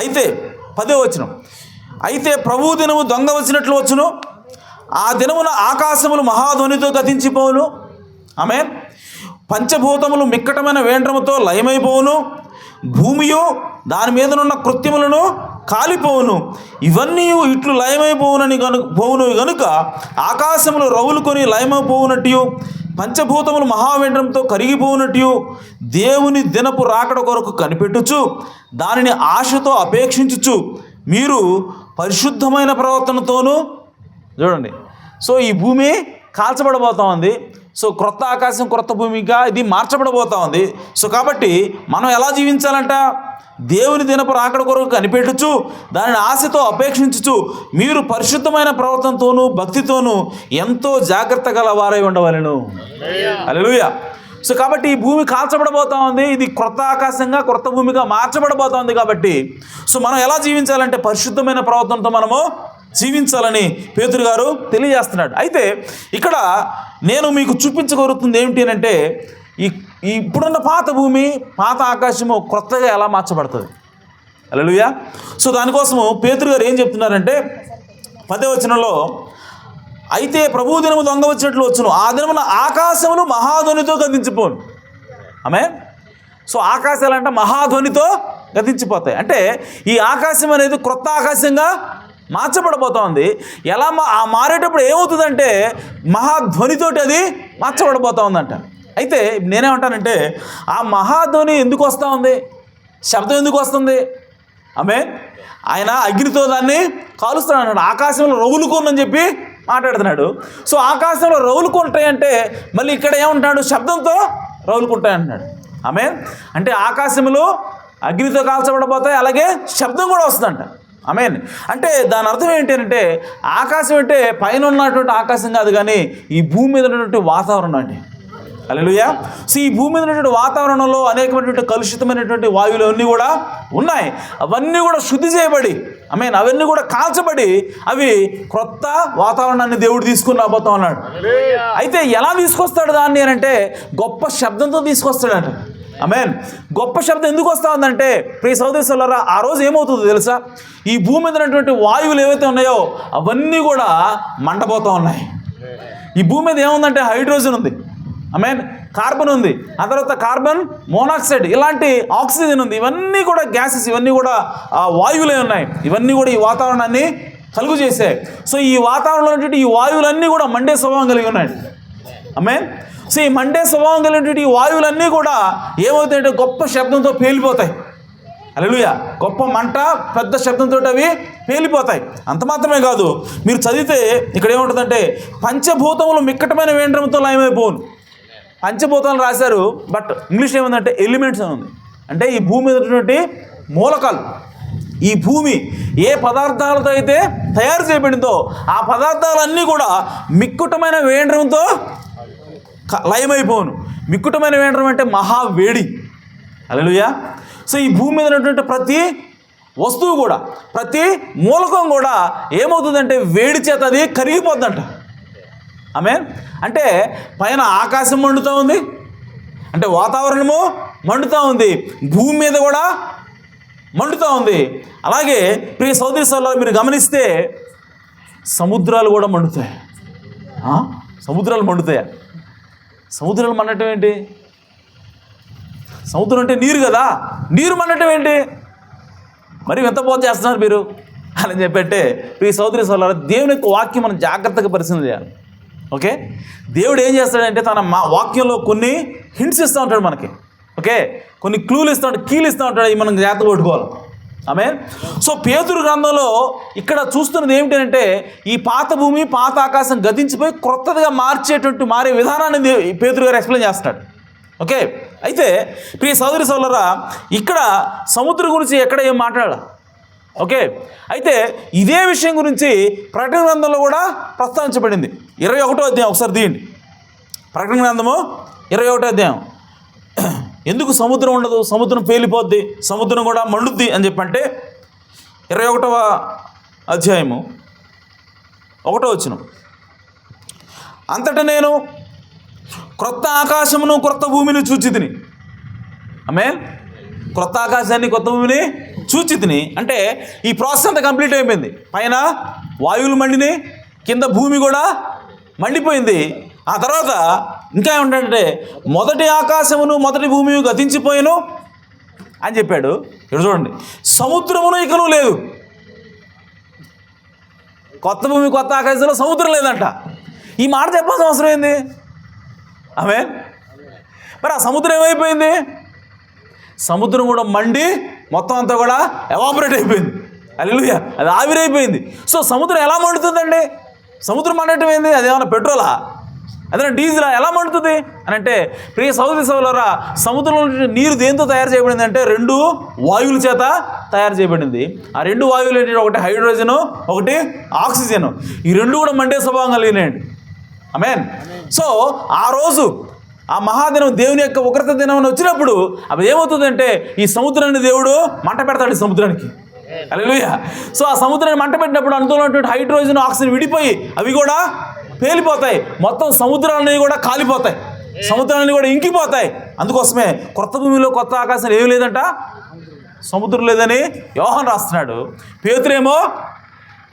అయితే 10వ వచనం, అయితే ప్రభువు దినము దొంగ వచ్చినట్లు వచ్చును, ఆ దినమున ఆకాశములు మహాధ్వనితో గతించిపోవును. ఆమేన్. పంచభూతములు మిక్కటమైన వేండ్రముతో లయమైపోవును, భూమియు దాని మీదనున్న కృత్యములను కాలిపోవును. ఇవన్నీ ఇట్లు లయమైపోవునని పోవును గనుక ఆకాశములు రవులుకొని లయమైపోవునట్టు, పంచభూతములు మహావేంద్రంతో కరిగిపోవునట్టు దేవుని దినపు రాకడ కొరకు కనిపెట్టుచు దానిని ఆశతో అపేక్షించుచు మీరు పరిశుద్ధమైన ప్రవర్తనతోనూ చూడండి. సో ఈ భూమి కాల్చబడబోతా ఉంది. సో క్రొత్త ఆకాశం క్రొత్త భూమిగా ఇది మార్చబడబోతా ఉంది. సో కాబట్టి మనం ఎలా జీవించాలంట? దేవుని దినపు రాకడ కొరకు కనిపెట్టుచు దానిని ఆశతో అపేక్షించుచు మీరు పరిశుద్ధమైన ప్రవర్తనతోనూ భక్తితోనూ ఎంతో జాగ్రత్త గల వారై ఉండవలెను. హల్లెలూయా. సో కాబట్టి ఈ భూమి కాల్చబడబోతా ఉంది. ఇది క్రొత్త ఆకాశంగా క్రొత్త భూమిగా మార్చబడబోతా ఉంది. కాబట్టి సో మనం ఎలా జీవించాలంటే పరిశుద్ధమైన ప్రవర్తనతో మనము జీవించాలని పేతురు గారు తెలియజేస్తున్నాడు. అయితే ఇక్కడ నేను మీకు చూపించగలుగుతుంది ఏమిటి అంటే ఇప్పుడున్న పాత భూమి పాత ఆకాశము క్రొత్తగా ఎలా మార్చబడుతుంది. హల్లెలూయా. సో దానికోసము పేతురు గారు ఏం చెప్తున్నారంటే 10వ వచనంలో, అయితే ప్రభువు దినము దొంగ వచ్చినట్లు వచ్చును, ఆ దినమున ఆకాశములు మహాధ్వనితో గతించిపోను. ఆమేన్. సో ఆకాశాలంటే మహాధ్వనితో గతించిపోతాయి. అంటే ఈ ఆకాశం అనేది క్రొత్త ఆకాశంగా మార్చబడబోతోంది. ఎలా మారేటప్పుడు ఏమవుతుందంటే మహాధ్వనితోటి అది మార్చబడబోతూ ఉందంట. అయితే నేనేమంటానంటే ఆ మహాధ్వని ఎందుకు వస్తూ ఉంది, శబ్దం ఎందుకు వస్తుంది? ఆమేన్. ఆయన అగ్నితో దాన్ని కాలుస్తాడు అన్నాడు. ఆకాశంలో రగులుకోనని చెప్పి మాట్లాడుతున్నాడు. సో ఆకాశంలో రగులుకుంటాయంటే మళ్ళీ ఇక్కడ ఏమంటాడు? శబ్దంతో రగులుకుంటాయి అంటున్నాడు. ఆమేన్. అంటే ఆకాశంలో అగ్నితో కాల్చబడబోతాయి, అలాగే శబ్దం కూడా వస్తుందంట. ఆమేన్. అంటే దాని అర్థం ఏంటి అంటే ఆకాశం అంటే పైన ఉన్నటువంటి ఆకాశం కాదు, కానీ ఈ భూమి మీద ఉన్నటువంటి వాతావరణం అండి. హల్లెలూయా. సో ఈ భూమి మీద ఉన్నటువంటి వాతావరణంలో అనేకమైనటువంటి కలుషితమైనటువంటి వాయువులు అన్నీ కూడా ఉన్నాయి. అవన్నీ కూడా శుద్ధి చేయబడి ఆమేన్ అవన్నీ కూడా కాల్చబడి అవి క్రొత్త వాతావరణాన్ని దేవుడు తీసుకుని రాబోతా ఉన్నాడు. అయితే ఎలా తీసుకొస్తాడు దాన్ని అని అంటే గొప్ప శబ్దంతో తీసుకొస్తాడంట. ఆమేన్. గొప్ప శబ్దం ఎందుకు వస్తూ ఉందంటే ప్రియ సహోదరి సోదరులారా, ఆ రోజు ఏమవుతుందో తెలుసా? ఈ భూమి మీద ఉన్నటువంటి వాయువులు ఏవైతే ఉన్నాయో అవన్నీ కూడా మండబోతూ ఉన్నాయి. ఈ భూమి మీద ఏముందంటే హైడ్రోజన్ ఉంది, ఆమేన్, కార్బన్ ఉంది, ఆ తర్వాత కార్బన్ మోనాక్సైడ్, ఇలాంటి ఆక్సిజన్ ఉంది. ఇవన్నీ కూడా గ్యాసెస్, ఇవన్నీ కూడా వాయువులే ఉన్నాయి. ఇవన్నీ కూడా ఈ వాతావరణాన్ని కలుగు చేశాయి. సో ఈ వాతావరణంలో ఈ వాయువులన్నీ కూడా మండే స్వభావం కలిగి ఉన్నాయి. ఆమేన్. సో ఈ మండే స్వభావం కలిగినటువంటి ఈ వాయువులన్నీ కూడా ఏమవుతాయంటే గొప్ప శబ్దంతో పేలిపోతాయి. హల్లెలూయా. గొప్ప మంట పెద్ద శబ్దంతో అవి పేలిపోతాయి. అంత మాత్రమే కాదు, మీరు చదివితే ఇక్కడ ఏముంటుందంటే పంచభూతములు మిక్కటమైన వేంద్రముతో లయమైపోను. పంచభూతాలు రాశారు, బట్ ఇంగ్లీష్లో ఏముందంటే ఎలిమెంట్స్ అని ఉంది. అంటే ఈ భూమి మీద ఉన్నటువంటి మూలకాలు, ఈ భూమి ఏ పదార్థాలతో అయితే తయారు చేయబడిందో ఆ పదార్థాలన్నీ కూడా మిక్కుటమైన వేంద్రంతో లయమైపోను. మిక్కుటమైన వేంద్రం అంటే మహావేడి. హల్లెలూయా. సో ఈ భూమి మీద ఉన్నటువంటి ప్రతి వస్తువు కూడా, ప్రతి మూలకం కూడా ఏమవుతుందంటే వేడి చేత అది కరిగిపోద్దంట. ఆమేన్. అంటే పైన ఆకాశం మండుతూ ఉంది, అంటే వాతావరణము మండుతూ ఉంది, భూమి మీద కూడా మండుతూ ఉంది. అలాగే ప్రియ సోదరి సోదరులారా, మీరు గమనిస్తే సముద్రాలు కూడా మండుతాయి. సముద్రాలు మండుతాయా? సముద్రాలు మండటం ఏంటి? సముద్రం అంటే నీరు కదా, నీరు మండటం ఏంటి? మరి ఎంత బోధ చేస్తున్నారు మీరు అని చెప్పంటే ప్రియ సోదరి సోదరులారా, దేవుని యొక్క వాక్యం మనం జాగ్రత్తగా పరిశీలన చేయాలి. ఓకే, దేవుడు ఏం చేస్తాడంటే తన వాక్యంలో కొన్ని హింట్స్ ఇస్తూ ఉంటాడు మనకి. ఓకే, కొన్ని క్లూలు ఇస్తూ ఉంటాడు, కీలు ఇస్తూ ఉంటాడు, అవి మనం జాగ్రత్త పట్టుకోవాలి. ఆమేన్. సో పేతురు గ్రంథంలో ఇక్కడ చూస్తున్నది ఏమిటంటే ఈ పాత భూమి పాత ఆకాశం గతించిపోయి క్రొత్తదిగా మారే విధానాన్ని పేతురు గారు ఎక్స్ప్లెయిన్ చేస్తాడు. ఓకే, అయితే ప్రియ సోదరి సోదరులారా, ఇక్కడ సముద్రం గురించి ఎక్కడ ఏం మాట్లాడాలి. ఓకే, అయితే ఇదే విషయం గురించి ప్రకటన గ్రంథంలో కూడా ప్రస్తావించబడింది. 21వ అధ్యాయం ఒకసారి తీయండి. ప్రకటన గ్రంథము 21వ అధ్యాయం. ఎందుకు సముద్రం ఉండదు, సముద్రం పేలిపోద్ది, సముద్రం కూడా మండుద్ది అని చెప్పంటే 21వ అధ్యాయము 1వ వచనం. అంతటా నేను క్రొత్త ఆకాశమును క్రొత్త భూమిని చూచితిని. ఆమేన్. క్రొత్త ఆకాశాన్ని క్రొత్త భూమిని చూచితిని అంటే ఈ ప్రాసెస్ అంతా కంప్లీట్ అయిపోయింది. పైన వాయువులు మండినాయి, కింద భూమి కూడా మండిపోయింది. ఆ తర్వాత ఇంకా ఏమంటే మొదటి ఆకాశమును మొదటి భూమి గతించిపోయాను అని చెప్పాడు. ఇక్కడ చూడండి, సముద్రమును ఇకను లేదు. కొత్త భూమి కొత్త ఆకాశంలో సముద్రం లేదంట. ఈ మాట చెప్పాల్సిన అవసరం ఏంది? ఆమేన్. మరి ఆ సముద్రం ఏమైపోయింది? సముద్రం కూడా మండి మొత్తం అంతా కూడా ఎవాపరేట్ అయిపోయింది. హల్లెలూయా, అది ఆవిరైపోయింది. సో సముద్రం ఎలా మండుతుందండి? సముద్రం మండటం ఏంది? అదేమన్నా పెట్రోలా, అదే డీజిలా? ఎలా మండుతుంది అని అంటే, ప్రియ సహోదరి సహోదరులారా, సముద్రంలో నీరు దేంతో తయారు చేయబడింది అంటే 2 వాయువుల చేత తయారు చేయబడింది. ఆ 2 వాయువులు ఏంటి? ఒకటి హైడ్రోజను, ఒకటి ఆక్సిజన్. ఈ 2 కూడా మండే స్వభావం కలిగినాయండి. ఆమేన్. సో ఆ రోజు ఆ మహాదినం, దేవుని యొక్క ఉగ్రత దినం అని వచ్చినప్పుడు అవి ఏమవుతుందంటే, ఈ సముద్రాన్ని దేవుడు మంట పెడతాడు. ఈ సముద్రానికి హల్లెలూయా. సో ఆ సముద్రాన్ని మంట పెట్టినప్పుడు అందులో ఉన్నటువంటి హైడ్రోజన్, ఆక్సిజన్ విడిపోయి అవి కూడా పేలిపోతాయి. మొత్తం సముద్రాలన్నీ కూడా కాలిపోతాయి, సముద్రాలన్నీ కూడా ఇంకిపోతాయి. అందుకోసమే కొత్త భూమిలో కొత్త ఆకాశం ఏమి లేదంట, సముద్రం లేదని యోహాను రాస్తున్నాడు. పేతురేమో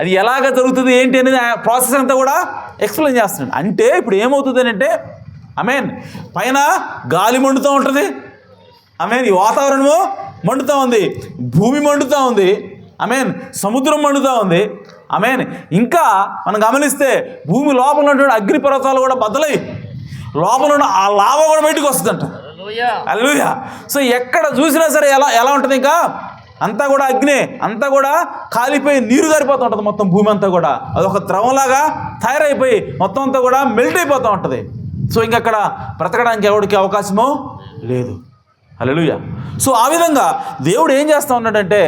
అది ఎలాగ జరుగుతుంది ఏంటి అనేది ప్రాసెస్ అంతా కూడా ఎక్స్ప్లెయిన్ చేస్తున్నాడు. అంటే ఇప్పుడు ఏమవుతుంది అంటే, ఆమేన్, పైన గాలి మండుతూ ఉంటుంది, ఆమేన్, ఈ వాతావరణము మండుతూ ఉంది, భూమి మండుతూ ఉంది, ఆమేన్, సముద్రం మండుతూ ఉంది, ఆమేన్. ఇంకా మనం గమనిస్తే భూమి లోపల ఉన్నటువంటి అగ్ని పర్వతాలు కూడా బద్దలై లోపల ఉన్న ఆ లావా కూడా బయటకు వస్తుందంట. హల్లెలూయా. సో ఎక్కడ చూసినా సరే ఎలా ఉంటుంది? ఇంకా అంతా కూడా అగ్ని, అంతా కూడా కాలిపోయి నీరు గారిపోతూ ఉంటుంది. మొత్తం భూమి అంతా కూడా అదొక ద్రవంలాగా తయారైపోయి మొత్తం అంతా కూడా మెల్ట్ అయిపోతూ ఉంటుంది. సో ఇంకక్కడ బ్రతకడానికి ఎవరికి అవకాశమో లేదు. హల్లెలూయా. సో ఆ విధంగా దేవుడు ఏం చేస్తూ ఉన్నాడంటే,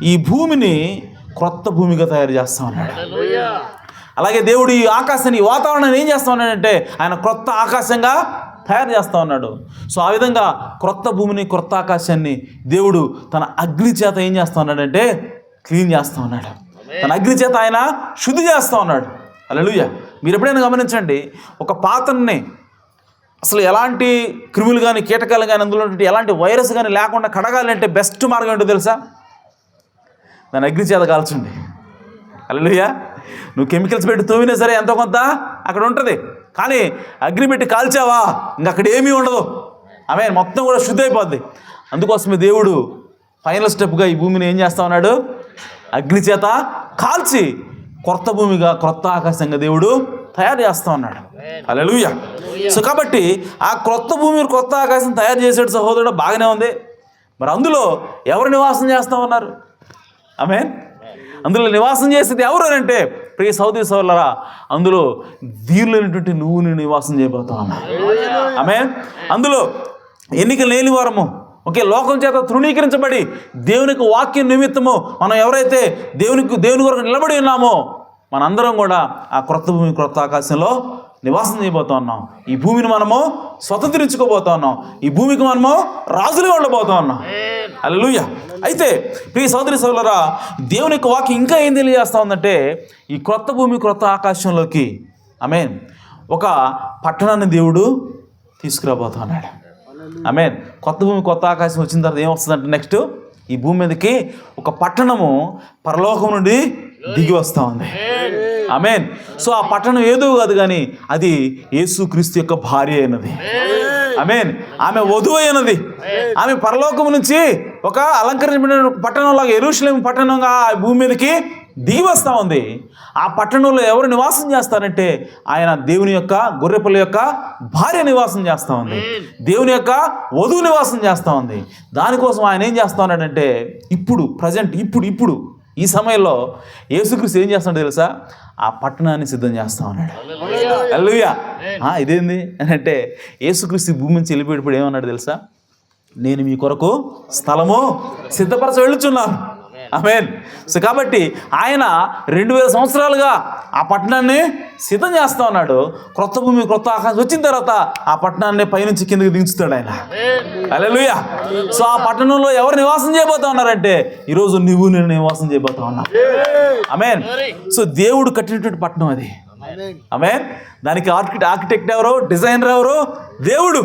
ఈ భూమిని క్రొత్త భూమిగా తయారు చేస్తూ ఉన్నాడు. అలాగే దేవుడు ఈ ఆకాశాన్ని, ఈ వాతావరణాన్ని ఏం చేస్తూ ఉన్నాడంటే, ఆయన క్రొత్త ఆకాశంగా తయారు చేస్తూ ఉన్నాడు. సో ఆ విధంగా క్రొత్త భూమిని, క్రొత్త ఆకాశాన్ని దేవుడు తన అగ్ని చేత ఏం చేస్తూ ఉన్నాడంటే, క్లీన్ చేస్తూ ఉన్నాడు. తన అగ్ని చేత ఆయన శుద్ధి చేస్తూ ఉన్నాడు. హల్లెలూయా. మీరు ఎప్పుడైనా గమనించండి, ఒక పాత్రని అసలు ఎలాంటి క్రిములు కానీ, కీటకాలు కానీ, అందులో ఎలాంటి వైరస్ కానీ లేకుండా కడగాలంటే బెస్ట్ మార్గం ఏంటో తెలుసా? దాన్ని అగ్ని చేత కాల్చండి. హల్లెలూయా. నువ్వు కెమికల్స్ పెట్టి తోమినా సరే ఎంతో కొంత అక్కడ ఉంటుంది, కానీ అగ్ని పెట్టి కాల్చావా ఇంక అక్కడ ఏమీ ఉండదు. ఆమె మొత్తం కూడా శుద్ధి అయిపోద్ది. అందుకోసమే దేవుడు ఫైనల్ స్టెప్గా ఈ భూమిని ఏం చేస్తా ఉన్నాడు? అగ్ని చేత కాల్చి కొత్త భూమిగా, క్రొత్త ఆకాశంగా దేవుడు తయారు చేస్తూ ఉన్నాడు. హల్లెలూయా. సో కాబట్టి ఆ క్రొత్త భూమి, క్రొత్త ఆకాశం తయారు చేసాడు సహోదరుడు, బాగానే ఉంది. మరి అందులో ఎవరు నివాసం చేస్తూ ఉన్నారు? ఆమేన్. అందులో నివాసం చేసేది ఎవరు అని అంటే, ప్రియ సహోదరి సహోదరులారా, అందులో దీనులైనటువంటి నువ్వు నేను నివాసం చేయబోతా ఉన్నా. ఆమేన్. అందులో ఎన్నిక లేని వారము, ఒకే లోకం చేత తృణీకరించబడి దేవునికి వాక్యం నిమిత్తము మనం ఎవరైతే దేవుని కొరకు నిలబడి ఉన్నామో మనందరం కూడా ఆ క్రొత్త భూమి, క్రొత్త ఆకాశంలో నివాసం చేయబోతా ఉన్నాం. ఈ భూమిని మనము స్వతంత్రించుకోబోతా ఉన్నాం. ఈ భూమికి మనము రాజులుగా ఉండబోతా ఉన్నాం. హల్లెలూయా. అయితే ప్రియ సోదరి సోదరులారా, దేవుని యొక్క వాక్యం ఇంకా ఏం తెలియజేస్తా ఉందంటే, ఈ క్రొత్త భూమి, క్రొత్త ఆకాశంలోకి ఆమేన్ ఒక పట్టణాన్ని దేవుడు తీసుకురాబోతా ఉన్నాడు. ఆమేన్. కొత్త భూమి, కొత్త ఆకాశం వచ్చిన తర్వాత ఏమొస్తుందంటే, నెక్స్ట్ ఈ భూమి మీదకి ఒక పట్టణము పరలోకం నుండి దిగి వస్తూ ఉంది. ఆమేన్. సో ఆ పట్టణం ఏదో కాదు కానీ అది యేసుక్రీస్తు యొక్క భార్య అయినది. ఆమేన్. ఆమె వధువు అయినది. ఆమె పరలోకం నుంచి ఒక అలంకరించబడిన పట్టణంలాగా, యెరూషలేము పట్టణంగా ఆ భూమి మీదకి దిగి వస్తూ ఉంది. ఆ పట్టణంలో ఎవరు నివాసం చేస్తారంటే, ఆయన దేవుని యొక్క గొర్రెపిల్ల యొక్క భార్య నివాసం చేస్తూ ఉంది. దేవుని యొక్క వధువు నివాసం చేస్తూ ఉంది. దానికోసం ఆయన ఏం చేస్తూ ఉన్నాడంటే, ఇప్పుడు ప్రజెంట్ ఇప్పుడు ఈ సమయంలో యేసుక్రీస్తు ఏం చేస్తున్నాడు తెలుసా? ఆ పట్టణాన్ని సిద్ధం చేస్తూ ఉన్నాడు. హల్లెలూయా. ఇదేంది అని అంటే, యేసుక్రీస్తు భూమి నుంచి వెళ్ళిపోయేటప్పుడు ఏమన్నాడు తెలుసా? నేను మీ కొరకు స్థలము సిద్ధపరచ వెళ్ళుచున్నాను. ఆమేన్. సో కాబట్టి ఆయన 2000 సంవత్సరాలుగా ఆ పట్టణాన్ని సిద్ధం చేస్తూ ఉన్నాడు. క్రొత్త భూమి, క్రొత్త ఆకాశం వచ్చిన తర్వాత ఆ పట్టణాన్ని పైనుంచి కిందకి దించుతాడు ఆయన. హల్లెలూయా. సో ఆ పట్టణంలో ఎవరు నివాసం చేయబోతా ఉన్నారంటే, ఈరోజు నువ్వు నేను నివాసం చేయబోతా ఉన్నా. ఆమేన్. సో దేవుడు కట్టినటువంటి పట్టణం అది. ఆమేన్. దానికి ఆర్కిటెక్ట్ ఎవరు? డిజైనర్ ఎవరు? దేవుడు.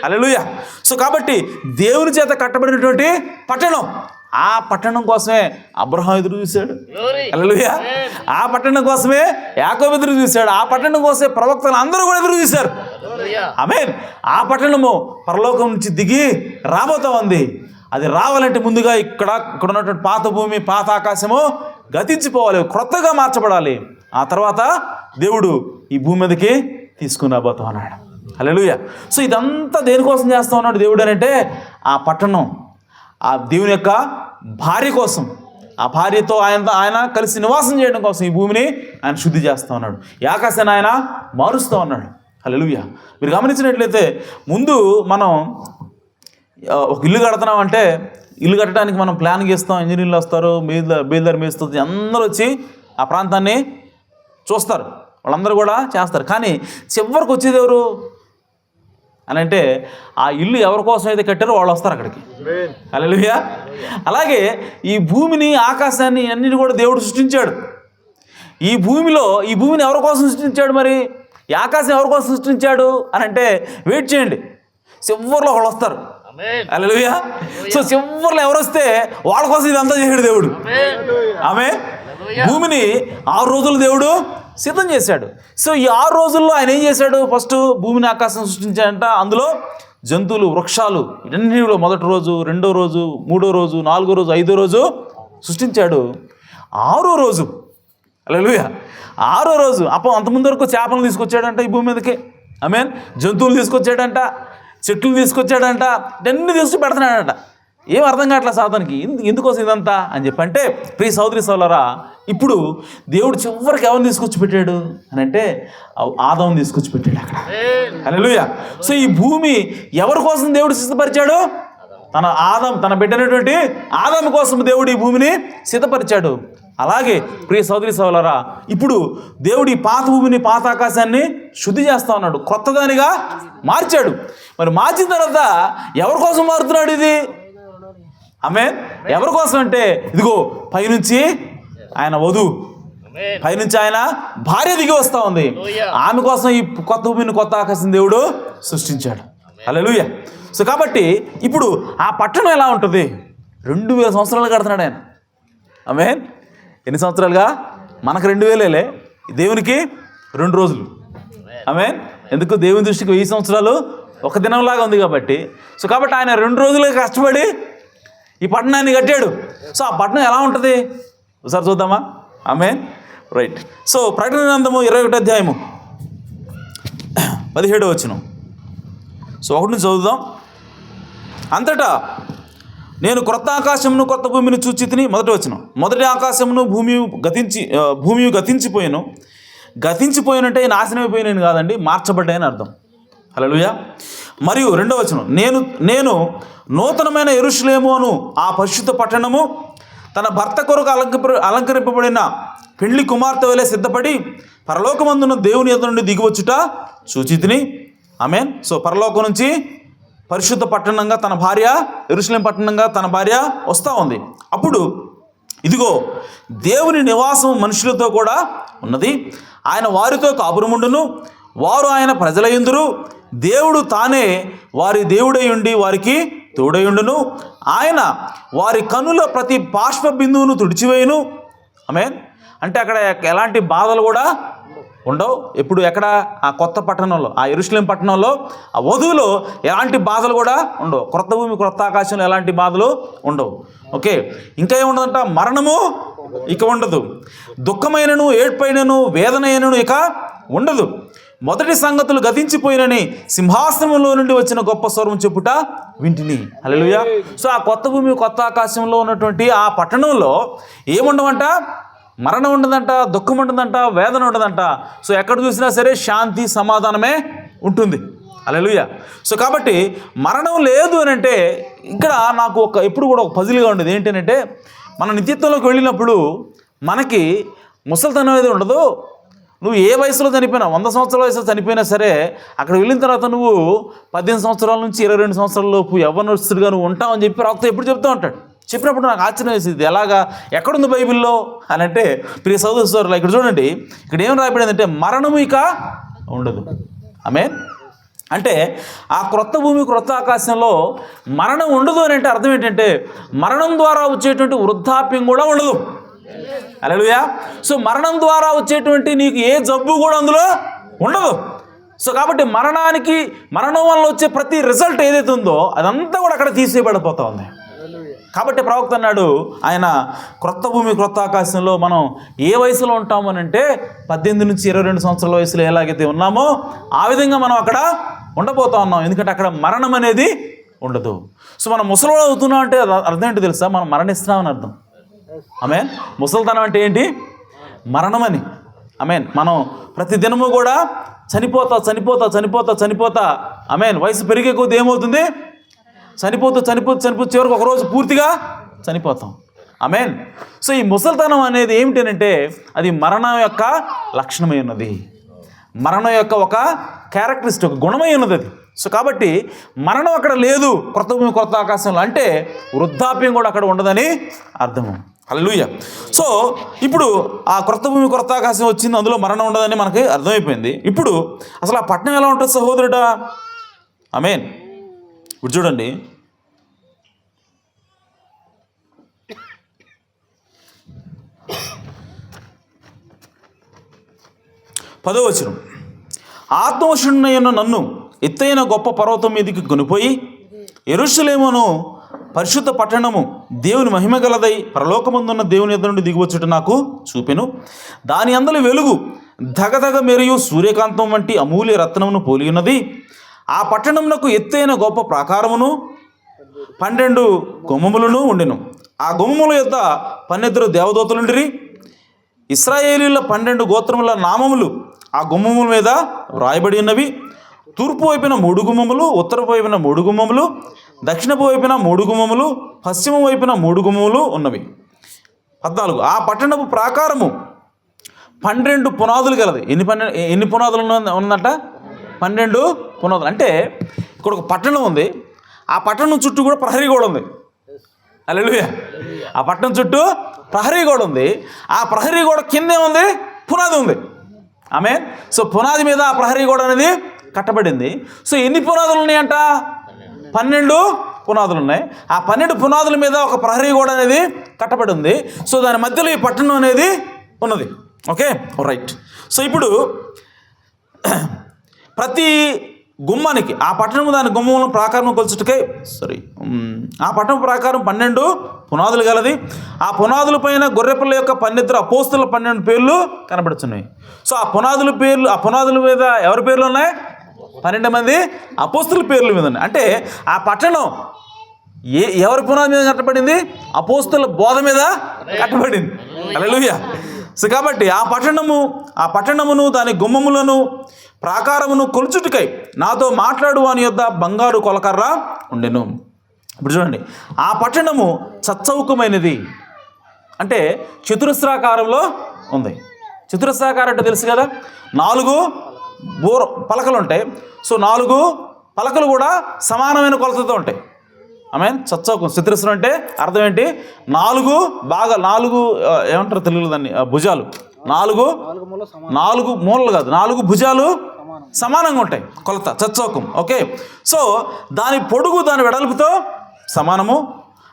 హల్లెలూయా. సో కాబట్టి దేవుని చేత కట్టబడినటువంటి పట్టణం, ఆ పట్టణం కోసమే అబ్రహాం ఎదురు చూశాడు. హల్లెలూయా. ఆ పట్టణం కోసమే యాకోబు ఎదురు చూశాడు. ఆ పట్టణం కోసమే ప్రవక్తలు అందరూ కూడా ఎదురు చూశారు. ఆమేన్. ఆ పట్టణము పరలోకం నుంచి దిగి రాబోతా ఉంది. అది రావాలంటే ముందుగా ఇక్కడ ఉన్నటువంటి పాత భూమి, పాత ఆకాశము గతించిపోవాలి, క్రొత్తగా మార్చబడాలి. ఆ తర్వాత దేవుడు ఈ భూమి మీదకి తీసుకుని రాబోతా ఉన్నాడు. హల్లెలూయా. సో ఇదంతా దేనికోసం చేస్తా ఉన్నాడు దేవుడు అని అంటే, ఆ పట్టణం, ఆ దేవుని యొక్క భార్య కోసం, ఆ భార్యతో ఆయన కలిసి నివాసం చేయడం కోసం ఈ భూమిని ఆయన శుద్ధి చేస్తూ ఉన్నాడు. ఈ ఆకాశాన్ని ఆయన మారుస్తూ ఉన్నాడు. హల్లెలూయా. మీరు గమనించినట్లయితే ముందు మనం ఒక ఇల్లు కడుతున్నామంటే, ఇల్లు కట్టడానికి మనం ప్లాన్ గీస్తాం, ఇంజనీర్లు వస్తారు, బేల్దారి మేస్తుంది, అందరూ వచ్చి ఆ ప్రాంతాన్ని చూస్తారు, వాళ్ళందరూ కూడా చేస్తారు. కానీ చివరికి వచ్చేది ఎవరు అని అంటే, ఆ ఇల్లు ఎవరి కోసం అయితే కట్టారో వాళ్ళు వస్తారు అక్కడికి. హల్లెలూయా. అలాగే ఈ భూమిని, ఆకాశాన్ని అన్నిటి కూడా దేవుడు సృష్టించాడు. ఈ భూమిని ఎవరి కోసం సృష్టించాడు? మరి ఈ ఆకాశం ఎవరి కోసం సృష్టించాడు అని అంటే, వెయిట్ చేయండి, చివరిలో వాళ్ళు వస్తారు. హల్లెలూయా. సో చివరిలో ఎవరు వస్తే వాళ్ళ కోసం ఇదంతా చేశాడు దేవుడు. ఆమె భూమిని 6 రోజులు దేవుడు సిద్ధం చేశాడు. సో ఈ 6 రోజుల్లో ఆయన ఏం చేశాడు? ఫస్ట్ భూమిని, ఆకాశం సృష్టించాడంట. అందులో జంతువులు, వృక్షాలు, ఇవన్నీ మొదటి రోజు, 2వ రోజు, 3వ రోజు, 4వ రోజు, 5వ రోజు సృష్టించాడు. 6వ రోజు, హల్లెలూయా, 6వ రోజు అంతకుముందు వరకు చేపలను తీసుకొచ్చాడంట ఈ భూమి మీదకి. ఆమేన్. జంతువులు తీసుకొచ్చాడంట, చెట్లు తీసుకొచ్చాడంట, ఇవన్నీ తీసుకు పెడుతున్నాడంట. ఏం అర్థం కావట్లేదు సాతానికి, ఎందుకోసం ఇదంతా అని చెప్పంటే, ప్రియ సోదరి సోదరులారా, ఇప్పుడు దేవుడు చివరికి ఎవరిని తీసుకొచ్చి పెట్టాడు అని అంటే, ఆదాముని తీసుకొచ్చి పెట్టాడు అక్కడ. హల్లెలూయా. సో ఈ భూమి ఎవరి కోసం దేవుడు సిద్ధపరిచాడు? తన బిడ్డైనటువంటి ఆదాము కోసం దేవుడు ఈ భూమిని సిద్ధపరిచాడు. అలాగే ప్రియ సోదరి సోదరులారా, ఇప్పుడు దేవుడు ఈ పాత భూమిని, పాత ఆకాశాన్ని శుద్ధి చేస్తా ఉన్నాడు, క్రొత్తదానిగా మార్చాడు. మరి మార్చిన తర్వాత ఎవరి కోసం మారుతున్నాడు ఇది? ఆమేన్. ఎవరి కోసం అంటే, ఇదిగో పైనుంచి ఆయన వధువు, పైనుంచి ఆయన భార్య దిగి వస్తూ ఉంది. ఆమె కోసం ఈ కొత్త భూమిని, కొత్త ఆకాశం దేవుడు సృష్టించాడు. హల్లెలూయా. సో కాబట్టి ఇప్పుడు ఆ పట్టణం ఎలా ఉంటుంది? 2000 సంవత్సరాలు కడుతున్నాడు ఆయన. ఆమేన్. ఎన్ని సంవత్సరాలుగా? మనకు 2000లే, దేవునికి 2 రోజులు. ఆమేన్. ఎందుకు? దేవుని దృష్టికి 1000 సంవత్సరాలు ఒక దినంలాగా ఉంది కాబట్టి. సో కాబట్టి ఆయన 2 రోజులుగా కష్టపడి ఈ పట్టణాన్ని కట్టాడు. సో ఆ పట్టణం ఎలా ఉంటుంది ఒకసారి చూద్దామా? ఆమేన్. రైట్. సో ప్రకటన గ్రంథము 21వ అధ్యాయము 17వ వచనం. సో 1 నుంచి చదువుదాం. అంతటా నేను క్రొత్త ఆకాశమును, కొత్త భూమిని చూచితిని. మొదటి వచనం. మొదటి ఆకాశమును భూమి గతించిపోయాను. గతించిపోయినంటే నాశనమైపోయినాను కాదండి, మార్చబడ్డాయని అర్థం. హల్లెలూయా. మరియు 2వ వచనం. నేను నూతనమైన యెరూషలేము అను ఆ పరిశుద్ధ పట్టణము తన భర్త కొరకు అలంకరింపబడిన పెండ్లి కుమార్తె వలె సిద్ధపడి పరలోకమందున్న దేవుని యొద్ద నుండి దిగివచ్చుట చూచితిని. ఆమేన్. సో పరలోకం నుంచి పరిశుద్ధ పట్టణంగా తన భార్య, యెరూషలేం పట్టణంగా తన భార్య వస్తూ ఉంది. అప్పుడు ఇదిగో దేవుని నివాసం మనుషులతో కూడా ఉన్నది. ఆయన వారితో కాపురముండును, వారు ఆయన ప్రజలయందురు. దేవుడు తానే వారి దేవుడై ఉండి వారికి తోడయుండును. ఆయన వారి కనుల ప్రతి బాష్ప బిందువును తుడిచివేయును. ఆమేన్. అంటే అక్కడ ఎలాంటి బాధలు కూడా ఉండవు. ఎక్కడ? ఆ కొత్త పట్టణంలో, ఆ యెరూషలేం పట్టణంలో, ఆ వధువులో ఎలాంటి బాధలు కూడా ఉండవు. క్రొత్త భూమి, క్రొత్త ఆకాశంలో ఎలాంటి బాధలు ఉండవు. ఓకే. ఇంకా ఏముండదంట? మరణము ఇక ఉండదు, దుఃఖమైనను, ఏడ్పైనను, వేదన అయినను ఇక ఉండదు. మొదటి సంగతులు గతించిపోయినని సింహాసనంలో నుండి వచ్చిన గొప్ప స్వరం చెప్పుట వింటిని. హల్లెలూయా. సో ఆ కొత్త భూమి, కొత్త ఆకాశంలో ఉన్నటువంటి ఆ పట్టణంలో ఏముండవంట? మరణం ఉండదంట, దుఃఖం ఉండదంట, వేదన ఉండదంట. సో ఎక్కడ చూసినా సరే శాంతి, సమాధానమే ఉంటుంది. హల్లెలూయా. సో కాబట్టి మరణం లేదు అని అంటే, ఇక్కడ నాకు ఎప్పుడు కూడా ఒక పజిల్గా ఉండేది ఏంటంటే, మన నిత్యత్వంలోకి వెళ్ళినప్పుడు మనకి ముసలితనం అనేది ఉండదు. నువ్వు ఏ వయసులో చనిపోయినా, 100 సంవత్సరాల వయసులో చనిపోయినా సరే, అక్కడ వెళ్ళిన తర్వాత నువ్వు 18 సంవత్సరాల నుంచి 22 సంవత్సరాల లోపు యవ్వనస్తుడిగా నువ్వు ఉంటావని చెప్పి రాకపోతే ఎప్పుడు చెప్తూ ఉంటాడు. చెప్పినప్పుడు నాకు ఆశ్చర్యం వేసింది, ఎలాగా, ఎక్కడుంది బైబిల్లో అని అంటే, ప్రియ సోదర సోదరులు, ఇక్కడ చూడండి, ఇక్కడ ఏం రాయబడిందంటే మరణము ఇక ఉండదు. ఆమేన్. అంటే ఆ క్రొత్త భూమి క్రొత్త ఆకాశంలో మరణం ఉండదు అని అంటే అర్థం ఏంటంటే మరణం ద్వారా వచ్చేటువంటి వృద్ధాప్యం కూడా ఉండదు. హల్లెలూయా. సో మరణం ద్వారా వచ్చేటువంటి నీకు ఏ జబ్బు కూడా అందులో ఉండదు. సో కాబట్టి మరణం వల్ల వచ్చే ప్రతి రిజల్ట్ ఏదైతే ఉందో అదంతా కూడా అక్కడ తీసేయబడిపోతా ఉంది. కాబట్టి ప్రవక్త అన్నాడు, ఆయన క్రొత్త భూమి క్రొత్త ఆకాశంలో మనం ఏ వయసులో ఉంటాము అని అంటే 18 నుంచి 22 సంవత్సరాల వయసులో ఎలాగైతే ఉన్నామో ఆ విధంగా మనం అక్కడ ఉండబోతా ఉన్నాం. ఎందుకంటే అక్కడ మరణం అనేది ఉండదు. సో మనం ముసలి అవుతున్నాం అంటే అర్థం ఏంటి తెలుసా? మనం మరణిస్తున్నామని అర్థం. ఆమేన్. ముసలితనం అంటే ఏంటి? మరణం అని. ఆమేన్. మనం ప్రతి దినము కూడా చనిపోతా ఆమేన్. వయసు పెరిగే కొద్దీ ఏమవుతుంది? చనిపోతూ చివరికి ఒకరోజు పూర్తిగా చనిపోతాం. ఆమేన్. సో ఈ ముసలితనం అనేది ఏమిటనంటే అది మరణం యొక్క లక్షణమై ఉన్నది, మరణం యొక్క ఒక క్యారెక్టరిస్టిక్, ఒక గుణమై ఉన్నది అది. సో కాబట్టి మరణం అక్కడ లేదు క్రొత్త భూమి క్రొత్త ఆకాశంలో, అంటే వృద్ధాప్యం కూడా అక్కడ ఉండదని అర్థము. హల్లెలూయా. సో ఇప్పుడు ఆ క్రొత్త భూమి క్రొత్త ఆకాశం వచ్చింది, అందులో మరణం ఉండదని మనకి అర్థమైపోయింది. ఇప్పుడు అసలు ఆ పట్టణం ఎలా ఉంటుంది సహోదరుడా? ఆమేన్. ఇప్పుడు చూడండి, పదో వచనం. ఆత్మవశుడైన నన్ను ఎత్తైన గొప్ప పర్వతం మీదకి కొనిపోయి యెరూషలేమును పరిశుద్ధ పట్టణము దేవుని మహిమ గలదై పరలోకమందున్న దేవుని ఎదురు నుండి దిగివచ్చుట నాకు చూపెను. దాని అందలి వెలుగు దగదగ మెరియు సూర్యకాంతం వంటి అమూల్య రత్నమును పోలి ఉన్నది. ఆ పట్టణమునకు ఎత్తైన గొప్ప ప్రాకారమును 12 గుమ్మములను ఉండెను. ఆ గుమ్మముల యొద్ద 12 దేవదూతలుండిరి. ఇశ్రాయేలీయుల 12 గోత్రముల నామములు ఆ గుమ్మముల మీద వ్రాయబడి ఉన్నవి. తూర్పు వైపున 3 గుమ్మములు, ఉత్తరపు వైపున 3 గుమ్మములు, దక్షిణపు వైపున 3 గుమ్మములు, పశ్చిమ వైపున 3 గుమ్మములు ఉన్నవి. 14. ఆ పట్టణపు ప్రాకారము 12 పునాదులు గలది. ఎన్ని పునాదులు ఉందంట? 12 పునాదులు. అంటే ఇక్కడ ఒక పట్టణం ఉంది, ఆ పట్టణం చుట్టూ కూడా ప్రహరీ గోడ ఉంది. హల్లెలూయా. ఆ పట్టణం చుట్టూ ప్రహరీ గోడ ఉంది. ఆ ప్రహరీ గోడ కిందే ఉంది, పునాది ఉంది. ఆమేన్. సో పునాది మీద ఆ ప్రహరీ గోడ అనేది కట్టబడింది. సో ఎన్ని పునాదులు ఉన్నాయంట? 12 పునాదులు ఉన్నాయి. ఆ 12 పునాదుల మీద ఒక ప్రహరీ గోడ అనేది కట్టబడి ఉంది. సో దాని మధ్యలో ఈ పట్టణం అనేది ఉన్నది. Okay, right. సో ఇప్పుడు ప్రతి గుమ్మానికి ఆ పట్టణము దాని గుమ్మములను ప్రాకారం కొలుచుటకై ఆ పట్టణ ప్రాకారం 12 పునాదులు గలది. ఆ పునాదుల పైన గొర్రెపిల్ల యొక్క 12 అపోస్తుల 12 పేర్లు కనబడుతున్నాయి. సో ఆ పునాదుల మీద ఎవరి పేర్లు ఉన్నాయి? 12 మంది అపోస్తుల పేర్ల మీద ఉన్నాయి. అంటే ఆ పట్టణం ఎవరి పునాది మీద కట్టబడింది? అపోస్తుల బోధ మీద కట్టబడింది. హల్లెలూయా. సో కాబట్టి ఆ పట్టణమును దాని గుమ్మములను ప్రాకారమును కొలుచుటకై నాతో మాట్లాడు అని యొద్ద బంగారు కొలకర్ర ఉండెను. ఇప్పుడు చూడండి, ఆ పట్టణము చచ్చౌకమైనది, అంటే చతురస్రాకారంలో ఉంది. చతురస్రాకారం అంటే తెలుసు కదా, 4 పలకలు ఉంటాయి. సో 4 పలకలు కూడా సమానమైన కొలతతో ఉంటాయి. ఆమేన్. చచ్చౌకం, చతురస్రం అంటే అర్థం ఏంటి? 4 ఏమంటారు తెలుగులో దాన్ని? భుజాలు. 4 మూలలు కాదు, 4 భుజాలు సమానంగా ఉంటాయి కొలత, చచ్చౌకం. ఓకే. సో దాని పొడుగు దాని వెడల్పుతో సమానము.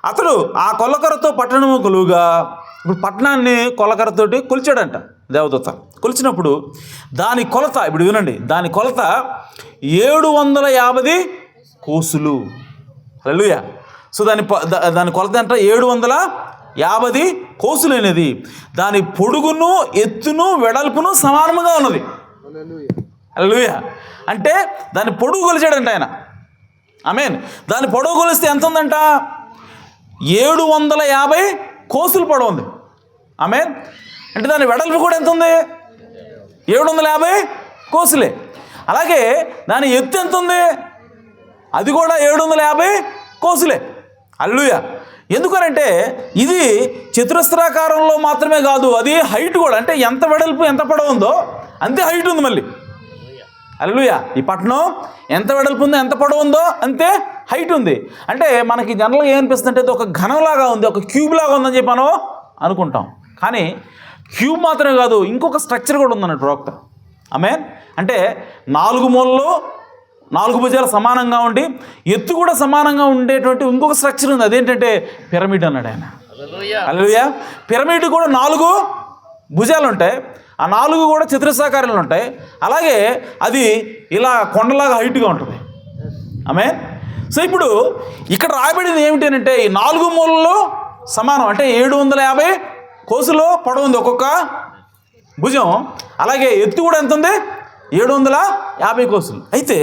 అతడు ఆ కొలకరతో పట్టణము కొలువుగా, ఇప్పుడు పట్టణాన్ని కొలకరతోటి కొలిచాడంట దేవదూత. కొలిచినప్పుడు దాని కొలత, ఇప్పుడు వినండి, దాని కొలత 750 కోసులు. హల్లెలూయా. సో దాని కొలత అంటే 750 కోసులు అనేది. దాని పొడుగును ఎత్తును వెడల్పును సమానముగా ఉన్నది. హల్లెలూయా. అంటే దాని పొడుగు కొలిచాడంట ఆయన. ఆమేన్. దాని పొడవు కొలిస్తే ఎంత ఉందంట? 750 కోసులు పొడవు ఉంది. ఆమేన్. అంటే దాని వెడల్పు కూడా ఎంత ఉంది? 750 కోసులే. అలాగే దాని ఎత్తు ఎంత ఉంది? అది కూడా 750 కోసులే. హల్లెలూయా. ఎందుకనంటే ఇది చతురస్రాకారంలో మాత్రమే కాదు, అది హైట్ కూడా. అంటే ఎంత వెడల్పు ఎంత పొడవు ఉందో అంతే హైట్ ఉంది మళ్ళీ. హల్లెలూయా. ఈ పట్టణం ఎంత వెడల్పు ఉందో ఎంత పొడవు ఉందో అంతే హైట్ ఉంది. అంటే మనకి జనరల్గా ఏమనిపిస్తుంది అంటే ఒక ఘనంలాగా ఉంది, ఒక క్యూబ్ లాగా ఉందని చెప్పి మనం అనుకుంటాం. కానీ క్యూబ్ మాత్రమే కాదు, ఇంకొక స్ట్రక్చర్ కూడా ఉందన్నట్టు ప్రవక్త. ఆమేన్. అంటే 4 మూలలు 4 భుజాలు సమానంగా ఉండి ఎత్తు కూడా సమానంగా ఉండేటువంటి ఇంకొక స్ట్రక్చర్ ఉంది. అదేంటంటే పిరమిడ్ అన్నాడు ఆయన. హల్లెలూయా. పిరమిడ్ కూడా 4 భుజాలు ఉంటాయి. ఆ 4 కూడా చతురస్రాకారంలో ఉంటాయి. అలాగే అది ఇలా కొండలాగా హైట్గా ఉంటుంది. ఆమేన్. సో ఇప్పుడు ఇక్కడ రాయబడింది ఏమిటి అంటే ఈ 4 మూలల్లో సమానం, అంటే 750 కోసులో పొడవు ఉంది ఒక్కొక్క భుజం. అలాగే ఎత్తు కూడా ఎంత ఉంది? 750 కోసులు. అయితే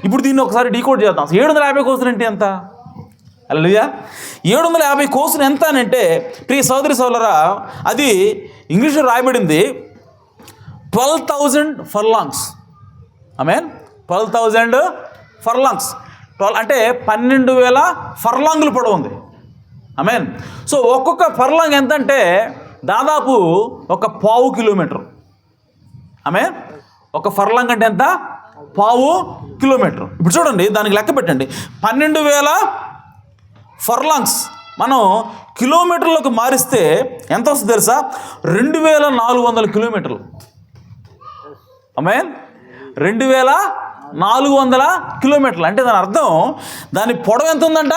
ఇప్పుడు దీన్ని ఒకసారి డీకోడ్ చేద్దాం. 750 కోసులు అంటే ఎంత? హల్లెలూయా. 750 కోసులు ఎంత అని అంటే ప్రియ సోదరి సోదరులారా, అది ఇంగ్లీష్లో రాయబడింది 12,000 ఫర్లాంగ్స్. ఆమేన్. 12,000 ఫర్లాంగ్స్. 12 అంటే 12,000 ఫర్లాంగులు పొడవు ఉంది. ఆమేన్. సో ఒక్కొక్క ఫర్లాంగ్ ఎంత అంటే దాదాపు 1/4 కిలోమీటర్. ఆమేన్. ఒక ఫర్లాంగ్ అంటే ఎంత? 1/4 కిలోమీటర్. ఇప్పుడు చూడండి, దానికి లెక్క పెట్టండి. 12,000 ఫర్లాంగ్స్ మనం కిలోమీటర్లకు మారిస్తే ఎంత వస్తుంది తెలుసా? 2,400 కిలోమీటర్లు. ఆమేన్. 2,400 కిలోమీటర్లు అంటే దాని అర్థం దాని పొడవు ఎంత ఉందంట?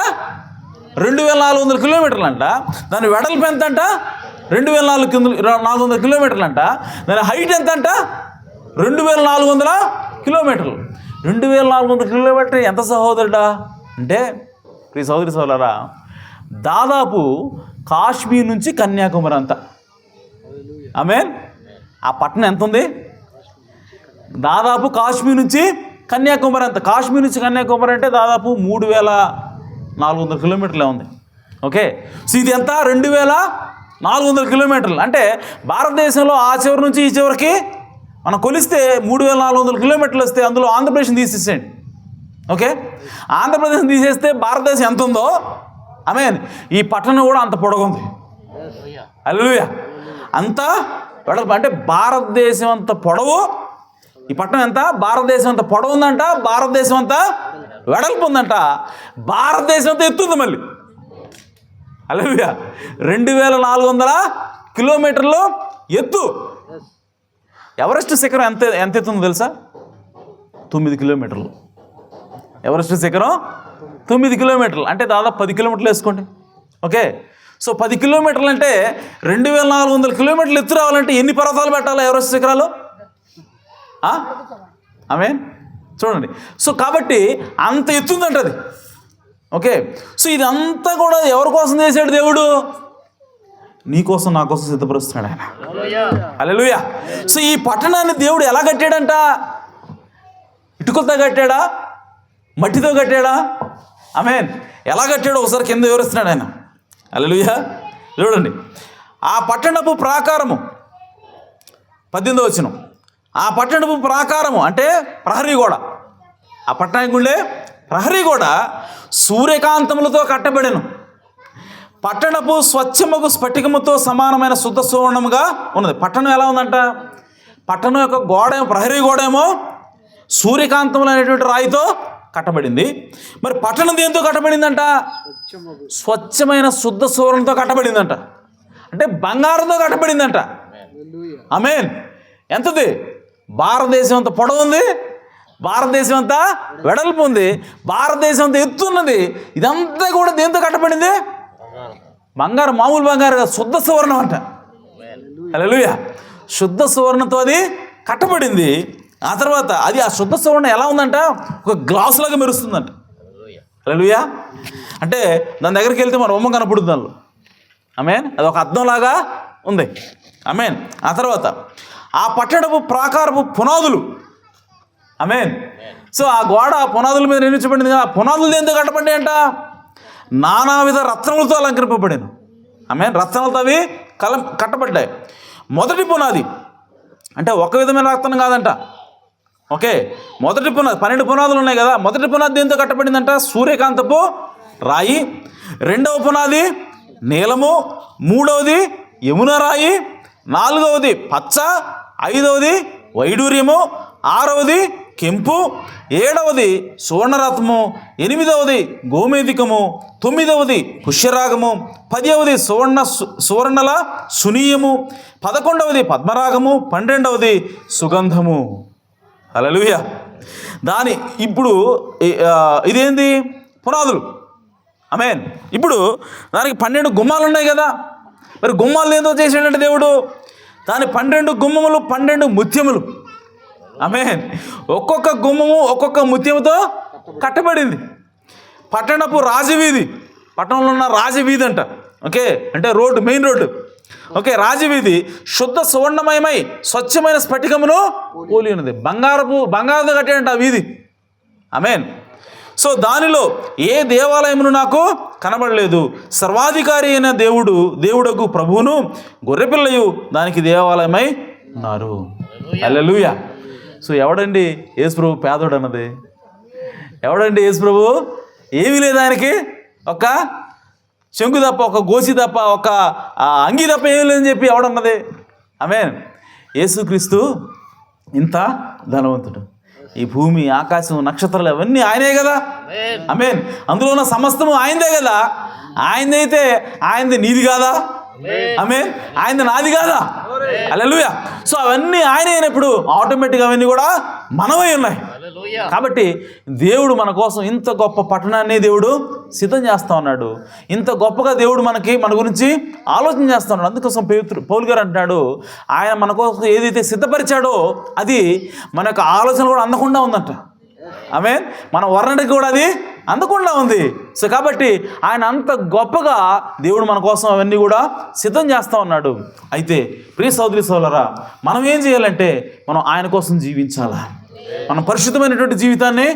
2,400 కిలోమీటర్లు అంట. దాని వెడల్పు ఎంత అంట? 2,400 కిలోమీటర్లు అంట. దాని హైట్ ఎంత అంట? 2,400 కిలోమీటర్లు. 2,400 కిలోమీటర్ ఎంత సహోదరుడా అంటే ప్రియ సహోదరి సోదరులారా, దాదాపు కాశ్మీర్ నుంచి కన్యాకుమారి అంతా. ఆమేన్. ఆ పట్టణం ఎంత ఉంది? దాదాపు కాశ్మీర్ నుంచి కన్యాకుమారి అంతా. కాశ్మీర్ నుంచి కన్యాకుమారి అంటే దాదాపు 3,400 కిలోమీటర్లే ఉంది. ఓకే. సో ఇది ఎంత? 2,400 కిలోమీటర్లు. అంటే భారతదేశంలో ఆ చివరి నుంచి ఈ చివరికి మనం కొలిస్తే 3,400 కిలోమీటర్లు వస్తే అందులో ఆంధ్రప్రదేశ్ తీసేసేయండి. ఓకే. ఆంధ్రప్రదేశ్ తీసేస్తే భారతదేశం ఎంత ఉందో, ఆమేన్, ఈ పట్టణం కూడా అంత పొడవుంది. హల్లెలూయా. అంత వెడల్పు అంటే భారతదేశం అంత పొడవు ఈ పట్టణం ఎంత? భారతదేశం అంత పొడవు ఉందంట, భారతదేశం అంతా వెడల్పు ఉందంట, భారతదేశం అంతా ఎత్తుంది మళ్ళీ. హల్లెలూయా. 2,400 కిలోమీటర్లు ఎత్తు. ఎవరెస్ట్ శిఖరం ఎంత ఎత్తుందో తెలుసా? 9 కిలోమీటర్లు. ఎవరెస్ట్ శిఖరం 9 కిలోమీటర్లు అంటే దాదాపు 10 కిలోమీటర్లు వేసుకోండి. ఓకే. సో 10 కిలోమీటర్లు అంటే 2,400 కిలోమీటర్లు ఎత్తు రావాలంటే ఎన్ని పర్వతాలు పెట్టాలి ఎవరెస్ట్ శిఖరాలు? ఆమేన్. చూడండి. సో కాబట్టి అంత ఎత్తుందంట అది. ఓకే. సో ఇదంతా కూడా ఎవరి కోసం చేశాడు దేవుడు? నీ కోసం నా కోసం సిద్ధపరుస్తున్నాడు ఆయన. హల్లెలూయా. సో ఈ పట్టణాన్ని దేవుడు ఎలా కట్టాడంట? ఇటుకలతో కట్టాడా? మట్టితో కట్టాడా? ఆమేన్. ఎలా కట్టాడో ఒకసారి కింద వివరిస్తున్నాడు ఆయన. హల్లెలూయా. చూడండి, ఆ పట్టణపు ప్రాకారము 18వ వచనం. ఆ పట్టణపు ప్రాకారము అంటే ప్రహరీ గోడ. ఆ పట్టణానికి ఉండే ప్రహరీ గోడ సూర్యకాంతములతో కట్టబడెను. పట్టణపు స్వచ్ఛముకు స్ఫటికముతో సమానమైన శుద్ధ సువర్ణముగా ఉన్నది. పట్టణం ఎలా ఉందంట? పట్టణం యొక్క గోడ, ప్రహరీ గోడ ఏమో సూర్యకాంతములు అనేటువంటి రాయితో కట్టబడింది. మరి పట్టణం దేంతో కట్టబడిందంట? స్వచ్ఛమైన శుద్ధ సువర్ణంతో కట్టబడిందంట. అంటే బంగారంతో కట్టబడిందంట. ఆమేన్. ఎంతది? భారతదేశం అంత పొడవు ఉంది, భారతదేశం అంతా వెడల్పు ఉంది, భారతదేశం అంతా ఎత్తు ఉన్నది. ఇదంతా కూడా దేంతో కట్టబడింది? బంగారం. మామూలు బంగారు కాదు, శుద్ధ సువర్ణం అంట. హల్లెలూయా. శుద్ధ సువర్ణంతో అది కట్టబడింది. ఆ తర్వాత అది ఆ శుద్ధ సువర్ణం ఎలా ఉందంట? ఒక గ్లాస్ లాగా మెరుస్తుందంట. హల్లెలూయా. అంటే దాని దగ్గరికి వెళ్తే మన బొమ్మ కనపడుతుంది దానిలో. ఆమేన్. అది ఒక అద్దంలాగా ఉంది. ఆమేన్. ఆ తర్వాత ఆ పట్టణపు ప్రాకారపు పునాదులు. ఆమేన్. సో ఆ గోడ పునాదుల మీద నిర్మించబడింది కదా. ఆ పునాదులు దేంతో కట్టబడి అంట? నానావిధ రత్నములతో అలంకరింపబడాను. ఆమేన్. రత్నాలతో అవి కట్టబడ్డాయి. మొదటి పునాది అంటే ఒక విధమైన రత్నం కాదంట. ఓకే. మొదటి పునాది 12 పునాదులు ఉన్నాయి కదా. మొదటి పునాది దేంతో కట్టబడిందంట? సూర్యకాంతపు రాయి. రెండవ పునాది నీలము. మూడవది యమున రాయి. నాలుగవది పచ్చ. ఐదవది వైడూర్యము. ఆరవది కెంపు. ఏడవది సువర్ణరత్నము. ఎనిమిదవది గోమేధికము. తొమ్మిదవది పుష్యరాగము. 10వది సువర్ణల సునీయము. 11వది పద్మరాగము. 12వది సుగంధము. హల్లెలూయా. ఇప్పుడు ఇదేంది? పునాదులు. ఆమేన్. ఇప్పుడు దానికి 12 గుమ్మాలు ఉన్నాయి కదా. మరి గుమ్మాలు ఏందో చేసాడంటే దేవుడు, దాని 12 గుమ్మములు 12 ముత్యములు. ఆమేన్. ఒక్కొక్క గుమ్మము ఒక్కొక్క ముత్యముతో కట్టబడింది. పట్టణపు రాజవీధి, పట్టణంలో ఉన్న రాజవీధి అంట. ఓకే, అంటే road, main road. Okay, Rajaveedhi శుద్ధ సువర్ణమయమై స్వచ్ఛమైన స్ఫటికమును పోలి ఉన్నది. బంగారంతో కట్టాడంట ఆ వీధి. ఆమేన్. సో దానిలో ఏ దేవాలయమును నాకు కనబడలేదు. సర్వాధికారి అయిన దేవుడకు ప్రభువును గొర్రెపిల్లయు దానికి దేవాలయమై ఉన్నారు. హల్లెలూయా. సో ఎవడండి యేసు ప్రభు పేదోడు అన్నది? ఎవడండి యేసు ప్రభు? ఏమీ లేదు ఆయనకి. ఒక శంకు తప్ప, ఒక గోసి తప్ప, ఒక అంగి తప్ప ఏమీ లేదని చెప్పి ఎవడన్నది? ఆమేన్. యేసుక్రీస్తు ఇంత ధనవంతుడు. ఈ భూమి, ఆకాశం, నక్షత్రాలు అవన్నీ ఆయనే కదా. ఆమేన్. అందులో ఉన్న సమస్తము ఆయనదే కదా. ఆయనదైతే ఆయనది నీది కాదా? ఆమేన్. ఆయనది నాది కాదా? హల్లెలూయా. సో అవన్నీ ఆయన అయినప్పుడు ఆటోమేటిక్గా అవన్నీ కూడా మనమై ఉన్నాయి. కాబట్టి దేవుడు మన కోసం ఇంత గొప్ప పట్టణాన్ని దేవుడు సిద్ధం చేస్తూ ఉన్నాడు. ఇంత గొప్పగా దేవుడు మన గురించి ఆలోచన చేస్తూ ఉన్నాడు. అందుకోసం పౌలు గారు అంటున్నాడు, ఆయన మన కోసం ఏదైతే సిద్ధపరిచాడో అది మన యొక్క ఆలోచన కూడా అందకుండా ఉందంట. ఆమేన్. మన వర్ణనకి కూడా అది అందకుండా ఉంది. సో కాబట్టి ఆయన అంత గొప్పగా దేవుడు మన కోసం అవన్నీ కూడా సిద్ధం చేస్తూ ఉన్నాడు. అయితే ప్రియ సోదరి సోదరులారా, మనం ఏం చేయాలంటే మనం ఆయన కోసం జీవించాలా. మనం పరిశుద్ధమైనటువంటి జీవితాన్ని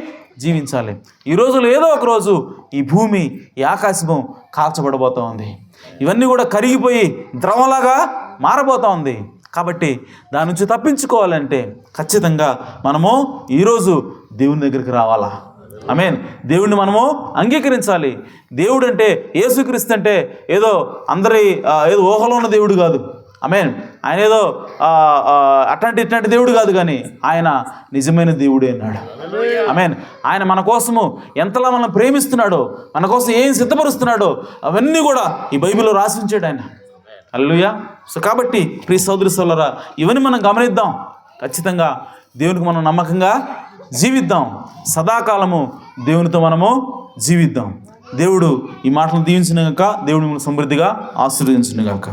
జీవించాలి. ఈ రోజులో ఏదో ఒక రోజు ఈ భూమి, ఈ ఆకాశము కాల్చబడబోతూ ఉంది. ఇవన్నీ కూడా కరిగిపోయి ద్రవంలాగా మారబోతూ ఉంది. కాబట్టి దాని నుంచి తప్పించుకోవాలంటే ఖచ్చితంగా మనము ఈరోజు దేవుని దగ్గరికి రావాలా. ఆమేన్. దేవుడిని మనము అంగీకరించాలి. దేవుడు అంటే, యేసుక్రీస్తు అంటే ఏదో ఏదో ఊహలో ఉన్న దేవుడు కాదు. ఆమేన్. ఆయన ఏదో ఇట్లాంటి దేవుడు కాదు, కానీ ఆయన నిజమైన దేవుడే అన్నాడు. ఆమేన్. ఆయన మన కోసము ఎంతలా మనం ప్రేమిస్తున్నాడో, మన కోసం ఏం సిద్ధపరుస్తున్నాడో అవన్నీ కూడా ఈ బైబిల్లో రాసి ఉంచాడు ఆయన. హల్లెలూయా. సో కాబట్టి ప్రియ సోదరి సోదరులారా, ఇవన్నీ మనం గమనిద్దాం. ఖచ్చితంగా దేవునికి మనం నమ్మకంగా జీవిద్దాం. సదాకాలము దేవునితో మనము జీవిద్దాం. దేవుడు ఈ మాటలను దీవించిన గాక, దేవుడు సమృద్ధిగా ఆశీర్వదించును గాక.